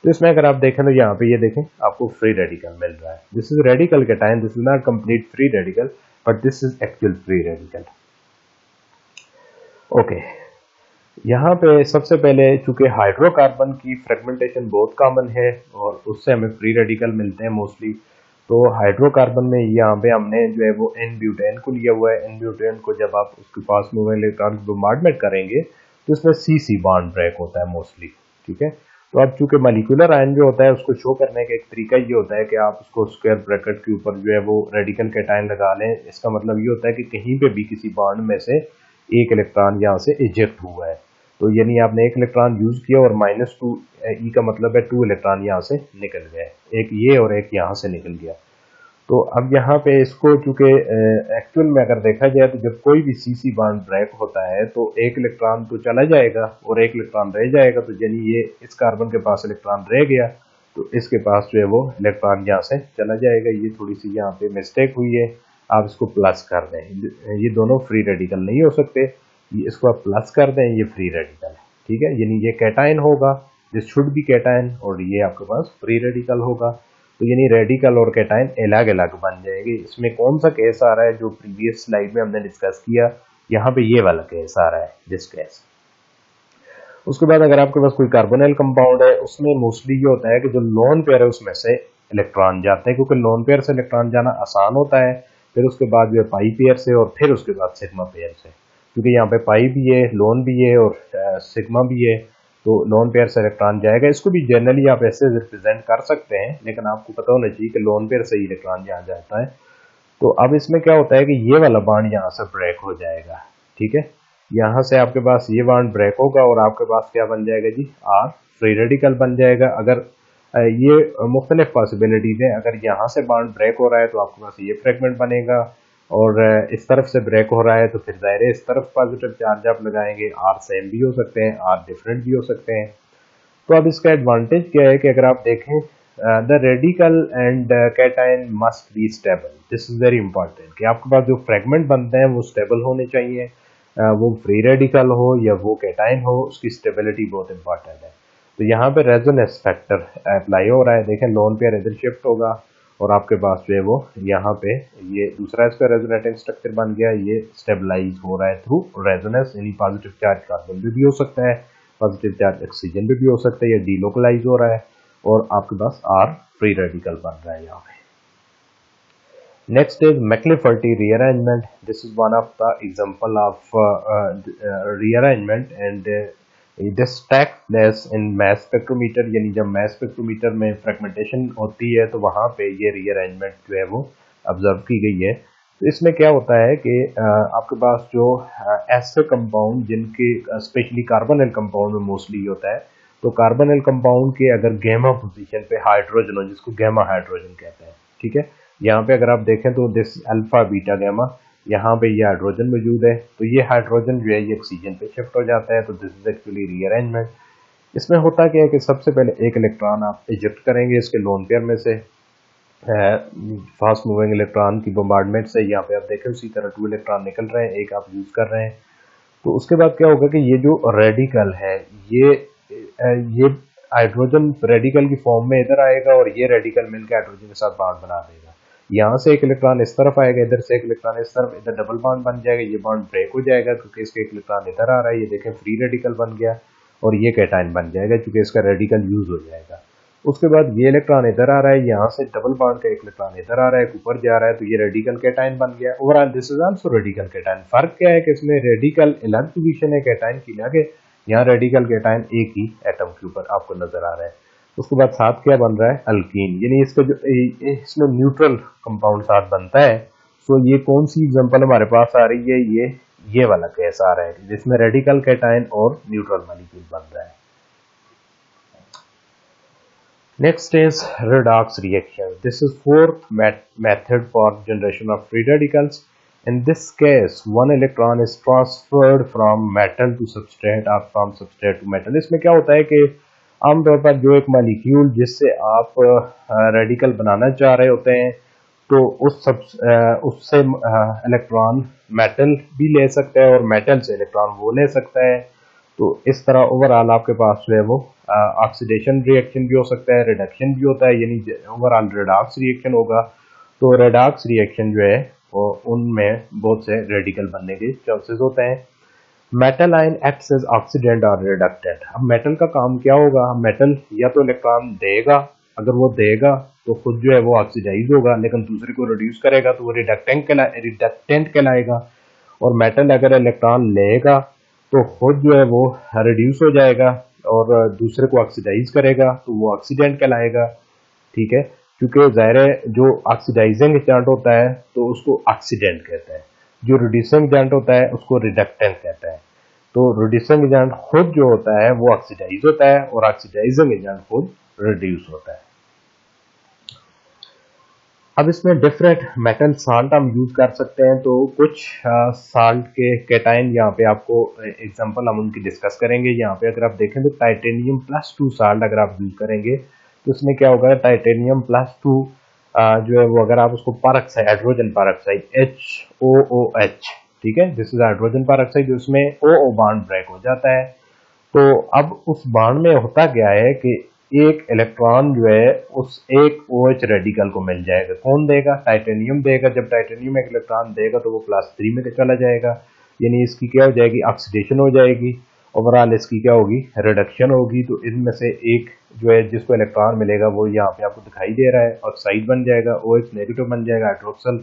तो इसमें अगर आप देखें तो यहाँ पे ये देखें आपको फ्री रेडिकल मिल रहा है। This is radical cation, this is not complete free radical but this is actual free radical. Okay, यहाँ पे सबसे पहले चूंकि हाइड्रोकार्बन की फ्रेगमेंटेशन बहुत कॉमन है और उससे हमें फ्री रेडिकल मिलते हैं मोस्टली, तो हाइड्रोकार्बन में यहाँ पे हमने जो है वो एन ब्यूटेन को लिया हुआ है। एन ब्यूटेन को जब आप उसके पास मूविंग इलेक्ट्रॉन बॉम्बार्डमेंट करेंगे तो इसमें सी बॉन्ड ब्रेक होता है मोस्टली, ठीक है। तो अब चूंकि मॉलिक्यूलर आयन जो होता है उसको शो करने का एक तरीका ये होता है कि आप उसको स्क्वायर ब्रैकेट के ऊपर जो है वो रेडिकल कैटायन लगा लें। इसका मतलब ये होता है कि कहीं पे भी किसी बॉन्ड में से एक इलेक्ट्रॉन यहाँ से इजेक्ट हुआ है, तो यानी आपने एक इलेक्ट्रॉन यूज किया और -2 ई का मतलब है 2 इलेक्ट्रॉन यहाँ से निकल गए, एक ये और एक यहाँ से निकल गया। तो अब यहाँ पे इसको चूंकि एक्चुअल में अगर देखा जाए तो जब कोई भी सी बॉन्ड ब्रेक होता है तो एक इलेक्ट्रॉन तो चला जाएगा और एक इलेक्ट्रॉन रह जाएगा, तो यानी ये इस कार्बन के पास इलेक्ट्रॉन रह गया तो इसके पास जो है वो इलेक्ट्रॉन यहाँ से चला जाएगा। ये थोड़ी सी यहाँ पे मिस्टेक हुई है, आप इसको प्लस कर दें, ये दोनों फ्री रेडिकल नहीं हो सकते, ये इसको आप प्लस कर दें, ये फ्री रेडिकल है, ठीक है। यानी ये कैटायन होगा, दिस शुड बी कैटायन, और ये आपके पास फ्री रेडिकल होगा। तो यानी रेडिकल और कैटायन अलग अलग बन जाएंगे। इसमें कौन सा केस आ रहा है जो प्रीवियस स्लाइड में हमने डिस्कस किया, यहाँ पे ये वाला केस आ रहा है, दिस केस। उसके बाद अगर आपके पास कोई कार्बोनिल कंपाउंड है उसमें मोस्टली ये होता है कि जो लोन पेयर है उसमें से इलेक्ट्रॉन जाते हैं, क्योंकि लोन पेयर से इलेक्ट्रॉन जाना आसान होता है, फिर उसके बाद जो है पाई पेयर से और फिर उसके बाद सिग्मा पेयर से, क्योंकि यहाँ पे पाई भी है, लोन भी है और सिग्मा भी है, तो लोन पेयर से इलेक्ट्रॉन जाएगा। इसको भी जनरली आप ऐसे रिप्रेजेंट कर सकते हैं, लेकिन आपको पता होना चाहिए कि लोन पेयर से ही इलेक्ट्रॉन यहाँ जाता है। तो अब इसमें क्या होता है कि ये वाला बॉन्ड यहाँ से ब्रेक हो जाएगा, ठीक है। यहाँ से आपके पास ये बॉन्ड ब्रेक होगा और आपके पास क्या बन जाएगा जी, आर फ्री रेडिकल बन जाएगा। अगर ये मुख्तलिफ पॉसिबिलिटीज है, अगर यहाँ से बॉन्ड ब्रेक हो रहा है तो आपके पास ये फ्रेगमेंट बनेगा, और इस तरफ से ब्रेक हो रहा है तो फिर जाहिर है इस तरफ पॉजिटिव चार्ज आप लगाएंगे, आर सेम भी हो सकते हैं, आर डिफरेंट भी हो सकते हैं। तो अब इसका एडवांटेज क्या है कि अगर आप देखें the radical and cation must be stable, this is very important कि आपके पास जो फ्रेगमेंट बनते हैं वो स्टेबल होने चाहिए, वो फ्री रेडिकल हो या वो कैटायन हो, उसकी स्टेबिलिटी बहुत इंपॉर्टेंट है। तो यहाँ पे रेजोनेंस फैक्टर अप्लाई हो रहा है, देखें लोन पेयर इधर शिफ्ट होगा और आपके पास जो है वो यहाँ पे ये दूसरा इसका रेजोनेटिंग स्ट्रक्चर बन गया, ये स्टेबलाइज हो रहा है थ्रू रेजोनेंस, यानी पॉजिटिव चार्ज कार्बन पे भी हो सकता है, पॉजिटिव चार्ज ऑक्सीजन पे भी हो सकता है, या डीलोकलाइज हो रहा है और आपके पास आर फ्री रेडिकल बन रहा है यहाँ पे। Next is McLafferty rearrangement. This is one of the example of rearrangement, and this takes place in mass spectrometer, यानी जब mass spectrometer में fragmentation होती है तो वहाँ पे ये rearrangement जो है वो ऑब्जर्व की गई है। तो इसमें क्या होता है कि आपके पास जो ऐसे कंपाउंड जिनके स्पेशली कार्बोनिल कंपाउंड में मोस्टली होता है, तो कार्बोनिल कंपाउंड के अगर गैमा पोजीशन पे हाइड्रोजन हो, जिसको गैमा हाइड्रोजन कहते हैं, ठीक है। यहाँ पे अगर आप देखें तो दिस अल्फा बीटा गैमा, यहाँ पे ये हाइड्रोजन मौजूद है, तो ये हाइड्रोजन जो है ये ऑक्सीजन पे शिफ्ट हो जाता है। तो दिस इज एक्चुअली रीअरेंजमेंट। इसमें होता क्या है कि सबसे पहले एक इलेक्ट्रॉन आप इजेक्ट करेंगे इसके लोन पेयर में से, फास्ट मूविंग इलेक्ट्रॉन की बम्बार्डमेंट से। यहाँ पे आप देखें उसी तरह 2 इलेक्ट्रॉन निकल रहे हैं, एक आप यूज कर रहे हैं। तो उसके बाद क्या होगा कि ये जो रेडिकल है ये हाइड्रोजन रेडिकल की फॉर्म में इधर आएगा और ये रेडिकल मिलकर हाइड्रोजन के साथ बॉन्ड बना देगा। यहाँ से एक इलेक्ट्रॉन इस तरफ आएगा, इधर से एक इलेक्ट्रॉन इस तरफ, इधर डबल बॉन्ड बन जाएगा, ये बॉन्ड ब्रेक हो जाएगा क्योंकि इसका एक इलेक्ट्रॉन इधर आ रहा है, ये देखें फ्री रेडिकल बन गया और ये कैटायन बन जाएगा क्योंकि इसका रेडिकल यूज हो जाएगा। उसके बाद ये इलेक्ट्रॉन इधर आ रहा है, यहाँ से डबल बॉन्ड का एक इलेक्ट्रॉन इधर आ रहा है, ऊपर जा रहा है, तो ये रेडिकल कैटायन बन गया। Overall this is also radical cation. फर्क क्या है कि इसमें रेडिकल अलग पोजीशन है, कैटायन की अलग है। यहाँ रेडिकल कैटायन एक ही एटम के ऊपर आपको नजर आ रहा है। उसके बाद साथ क्या बन रहा है, अल्कीन, यानी इसका जो इसमें न्यूट्रल कंपाउंड साथ बनता है। सो ये कौन सी एग्जांपल हमारे पास आ रही है, ये वाला केस आ रहा है जिसमें रेडिकल कैटायन और न्यूट्रल मॉलिक्यूल बन रहा है। Next is redox reaction. This is fourth method for generation of free radicals. In this case, one electron is transferred from metal to substrate or from substrate to metal. इसमें क्या होता है कि आमतौर पर जो एक मॉलिक्यूल जिससे आप रेडिकल बनाना चाह रहे होते हैं, तो उससे इलेक्ट्रॉन मेटल भी ले सकता है और मेटल से इलेक्ट्रॉन वो ले सकता है। तो इस तरह ओवरऑल आपके पास जो है वो ऑक्सीडेशन रिएक्शन भी हो सकता है, रिडक्शन भी होता है, यानी ओवरऑल रेडॉक्स रिएक्शन होगा। तो रेडॉक्स रिएक्शन जो है वो उनमें बहुत से रेडिकल बनने के चांसेस होते हैं। Metal ion acts as oxidant और रिडक्टेंट। अब मेटल का काम क्या होगा, मेटल या तो इलेक्ट्रॉन देगा, अगर वो देगा तो खुद जो है वो ऑक्सीडाइज होगा, लेकिन दूसरे को रिड्यूस करेगा तो वो रिडक्टेंट कहलाएगा। और मेटल अगर इलेक्ट्रॉन लेगा तो खुद जो है वो रिड्यूस हो जाएगा और दूसरे को ऑक्सीडाइज करेगा तो वो ऑक्सीडेंट कहलाएगा। ठीक है, क्योंकि ज़ाहिर है जो ऑक्सीडाइजिंग एजेंट होता है तो उसको ऑक्सीडेंट कहते हैं, जो रिड्यूसिंग एजेंट होता है उसको रिडक्टेंट कहता है। तो रिड्यूसिंग एजेंट खुद जो होता है वो ऑक्सीडाइज होता है और ऑक्सीडाइजिंग एजेंट खुद रिड्यूस होता है। अब इसमें डिफरेंट मेटल साल्ट हम यूज कर सकते हैं। तो कुछ साल्ट के कैटायन यहाँ पे आपको एग्जांपल हम उनकी डिस्कस करेंगे। यहाँ पे अगर आप देखें तो टाइटेनियम +2 साल्ट अगर आप यूज करेंगे तो इसमें क्या होगा, टाइटेनियम +2 जो है वो अगर आप उसको परऑक्साइड, हाइड्रोजन परऑक्साइड HOOH, ठीक है, दिस इज हाइड्रोजन परऑक्साइड, उसमें OO बॉन्ड ब्रेक हो जाता है। तो अब उस बॉन्ड में होता क्या है कि एक इलेक्ट्रॉन जो है उस एक OH रेडिकल को मिल जाएगा। कौन देगा, टाइटेनियम देगा। जब टाइटेनियम एक इलेक्ट्रॉन देगा तो वो +3 में चला जाएगा, यानी इसकी क्या हो जाएगी, ऑक्सीडेशन हो जाएगी। ओवरऑल इसकी क्या होगी, रिडक्शन होगी। तो इनमें से एक जो है जिसको इलेक्ट्रॉन मिलेगा वो यहाँ पे आपको दिखाई दे रहा है, ऑक्साइड बन जाएगा, OH नेगेटिव बन जाएगा, हाइड्रोक्सल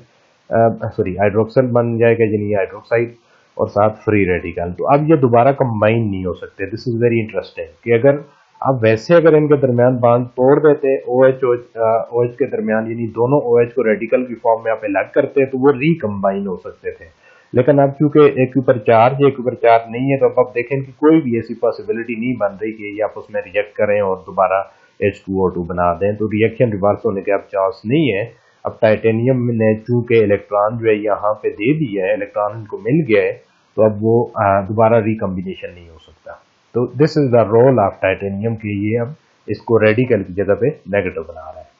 बन जाएगा, यानी हाइड्रोक्साइड, और साथ फ्री रेडिकल। तो अब ये दोबारा कंबाइन नहीं हो सकते। दिस इज वेरी इंटरेस्टिंग कि अगर आप वैसे अगर इनके दरमियान बांध तोड़ देते OH के दरमियान, यानी दोनों OH को रेडिकल की फॉर्म में आप अलग करते तो वो रिकम्बाइन हो सकते थे। लेकिन अब चूंकि एक के ऊपर चार्ज नहीं है, तो अब आप देखें कि कोई भी ऐसी पॉसिबिलिटी नहीं बन रही कि ये आप उसमें रिजेक्ट करें और दोबारा H2O2 बना दें। तो रिएक्शन रिवर्स होने के अब चांस नहीं है। अब टाइटेनियम ने चूंकि इलेक्ट्रॉन जो है यहाँ पे दे दिया है, इलेक्ट्रॉन इनको मिल गया है, तो अब वो दोबारा रिकम्बिनेशन नहीं हो सकता। तो this is the role of titanium कि ये अब इसको रेडिकल की जगह पे नेगेटिव बना रहा है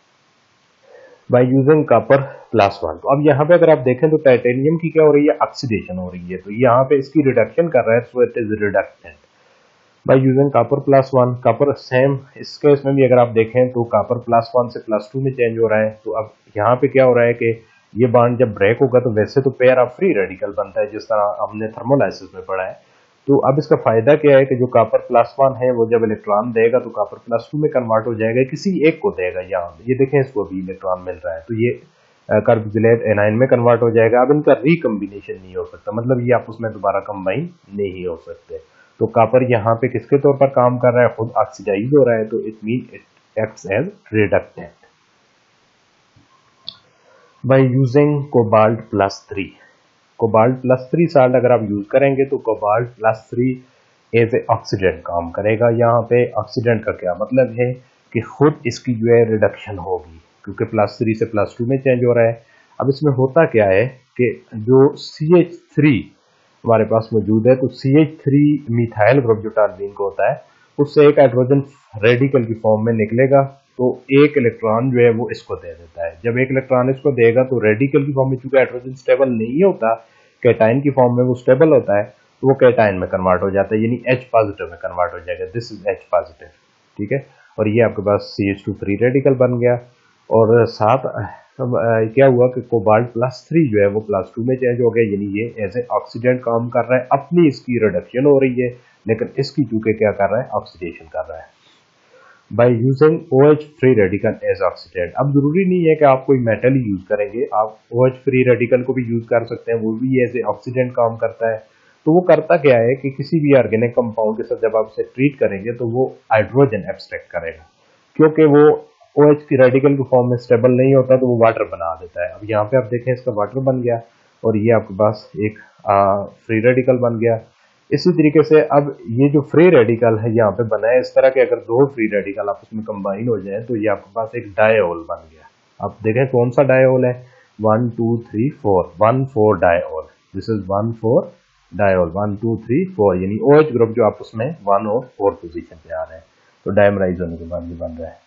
बाय यूजिंग कॉपर +1। तो अब यहाँ पे अगर आप देखें तो टाइटेनियम की क्या हो रही है, ऑक्सीडेशन हो रही है। तो यहाँ पे इसकी रिडक्शन कर रहा है, so it is reductant by using copper +1। Copper same इस केस में भी अगर आप देखें तो कॉपर +1 से +2 में चेंज हो रहा है। तो अब यहाँ पे क्या हो रहा है कि ये बॉन्ड जब ब्रेक होगा तो वैसे तो पेयर ऑफ फ्री रेडिकल बनता है, जिस तरह हमने थर्मोलाइसिस में पढ़ा है। तो अब इसका फायदा क्या है कि जो कॉपर +1 है वो जब इलेक्ट्रॉन देगा तो कॉपर +2 में कन्वर्ट हो जाएगा, किसी एक को देगा। यहाँ ये देखें, इसको भी इलेक्ट्रॉन मिल रहा है, तो ये कार्बोक्सिलेट एनाइन में कन्वर्ट हो जाएगा। अब इनका रिकम्बिनेशन नहीं हो सकता, मतलब ये आपस में दोबारा कंबाइन नहीं हो सकते। तो कॉपर यहाँ पे किसके तौर पर काम कर रहा है, खुद ऑक्सीडाइज हो रहा है, तो it mean it acts as reductant by using cobalt +3। Cobalt +3 salt अगर आप यूज करेंगे तो कोबाल्ट +3 एज ए ऑक्सीडेंट काम करेगा। यहाँ पे ऑक्सीडेंट का क्या मतलब है कि खुद इसकी जो है रिडक्शन होगी, क्योंकि +3 से +2 में चेंज हो रहा है। अब इसमें होता क्या है कि जो CH3 हमारे पास मौजूद है, तो CH3 मिथाइल ग्रुप जो टॉल्यूइन को होता है, उससे एक हाइड्रोजन रेडिकल की फॉर्म में निकलेगा, तो एक इलेक्ट्रॉन जो है वो इसको दे देता है। जब एक इलेक्ट्रॉन इसको देगा तो रेडिकल की फॉर्म में, चूंकि हाइड्रोजन स्टेबल नहीं होता, कैटाइन की फॉर्म में वो स्टेबल होता है, तो वो कैटाइन में कन्वर्ट हो जाता है, यानी H पॉजिटिव में कन्वर्ट हो जाएगा। दिस इज H पॉजिटिव, ठीक है। और ये आपके पास CH2 फ्री रेडिकल बन गया। और साथ क्या हुआ कि कोबाल्ट+3 जो है वो +2 में चेंज हो गया, यानी ये एज ए ऑक्सीडेंट काम कर रहा है, अपनी इसकी रिडक्शन हो रही है, लेकिन इसकी चूंकि क्या कर रहा है, ऑक्सीडेशन कर रहा है by using OH free radical as oxidant. अब जरूरी नहीं है कि आप कोई मेटल ही यूज करेंगे, आप OH फ्री रेडिकल को भी यूज कर सकते हैं, वो भी एज ए ऑक्सीडेंट काम करता है। तो वो करता क्या है कि किसी भी ऑर्गेनिक कंपाउंड के साथ जब आप उसे ट्रीट करेंगे तो वो हाइड्रोजन एब्स्ट्रैक्ट करेगा, क्योंकि वो OH की रेडिकल की फॉर्म में स्टेबल नहीं होता, तो वो वाटर बना देता है। अब यहाँ पे आप देखें, इसका वाटर बन गया और ये आपके पास एक फ्री रेडिकल बन गया। इसी तरीके से अब ये जो फ्री रेडिकल है यहाँ पे बना है, इस तरह के अगर दो फ्री रेडिकल आपस में कंबाइन हो जाए तो ये आपके पास एक डायओल बन गया। आप देखें कौन सा डायओल है, 1 2 3 4, 1 4 डायओल। दिस इज 1 4 डायओल, 1 2 3 4, यानी OH ग्रुप जो आपस में 1 और 4 पोजीशन पे आ रहे हैं, तो डायमराइज होने के बाद ये बन रहा है।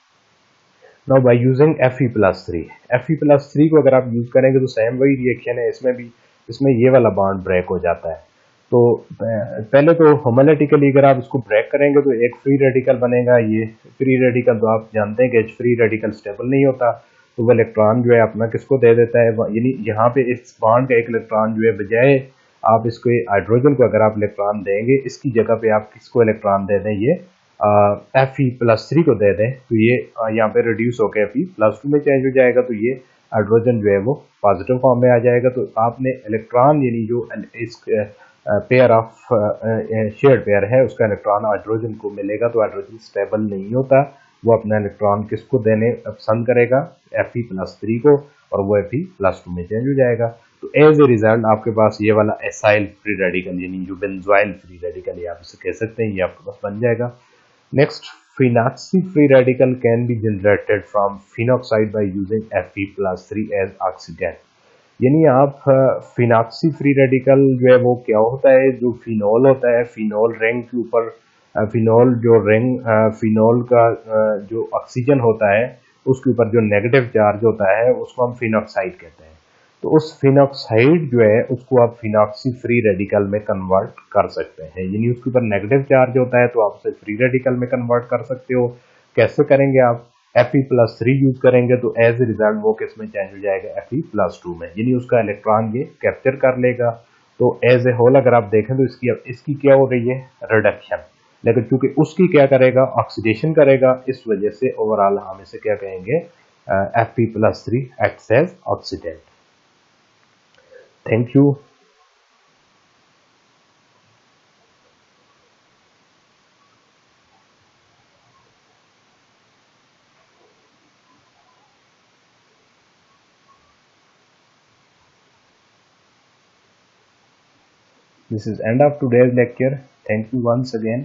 Now by using Fe+3, Fe+3 को अगर आप यूज करेंगे तो सेम वही रिएक्शन है, इसमें भी, इसमें ये वाला बॉन्ड ब्रेक हो जाता है। तो पहले तो होमोलिटिकली अगर आप इसको ब्रेक करेंगे तो एक फ्री रेडिकल बनेगा। ये फ्री रेडिकल तो आप जानते हैं कि H फ्री रेडिकल स्टेबल नहीं होता, तो वो इलेक्ट्रॉन जो है अपना किसको दे देता है, यानी यहाँ पे इस बॉन्ड का एक इलेक्ट्रॉन जो है, बजाय आप इसको हाइड्रोजन को अगर आप इलेक्ट्रॉन देंगे, इसकी जगह पे आप किसको इलेक्ट्रॉन दे दें, ये Fe+3 को दे दें, तो ये यहाँ पे रिड्यूस होकर Fe+2 में चेंज हो जाएगा, तो ये हाइड्रोजन जो है वो पॉजिटिव फॉर्म में आ जाएगा। तो आपने इलेक्ट्रॉन, यानी जो इस पेयर ऑफ शेयर्ड पेयर है, उसका इलेक्ट्रॉन हाइड्रोजन को मिलेगा, तो हाइड्रोजन स्टेबल नहीं होता, वो अपना इलेक्ट्रॉन किसको देने पसंद करेगा, Fe+3 को, और वो Fe+2 में चेंज हो जाएगा। तो एज ए रिजल्ट आपके पास ये वाला एसाइल फ्री रेडिकल, यानी जो बेंजोइल फ्री रेडिकल, ये आप इसे कह सकते हैं, ये आपके पास बन जाएगा। Next, phenoxy free radical can be generated from phenoxide by using Fe+3 as oxidant। यानी आप फिनॉक्सी फ्री रेडिकल जो है वो क्या होता है, जो फिनोल होता है, फिनोल रिंग के ऊपर फिनोल जो रिंग, फिनोल का जो ऑक्सीजन होता है उसके ऊपर जो नेगेटिव चार्ज होता है उसको हम फिनॉक्साइड कहते हैं। तो उस फिनॉक्साइड जो है उसको आप फिनॉक्सी फ्री रेडिकल में कन्वर्ट कर सकते हैं, यानी उसके ऊपर नेगेटिव चार्ज होता है तो आप उसे फ्री रेडिकल में कन्वर्ट कर सकते हो। कैसे करेंगे आप, Fe+3 यूज करेंगे तो एज ए रिजल्ट वो किस में चेंज हो जाएगा, Fe+2 में, यानी उसका इलेक्ट्रॉन ये कैप्चर कर लेगा। तो एज ए होल अगर आप देखें तो इसकी क्या हो रही है, रिडक्शन, लेकिन चूंकि उसकी क्या करेगा, ऑक्सीडेशन करेगा, इस वजह से ओवरऑल हम इसे क्या कहेंगे, Fe+3 acts as oxidant. Thank you. This is end of today's lecture. Thank you once again.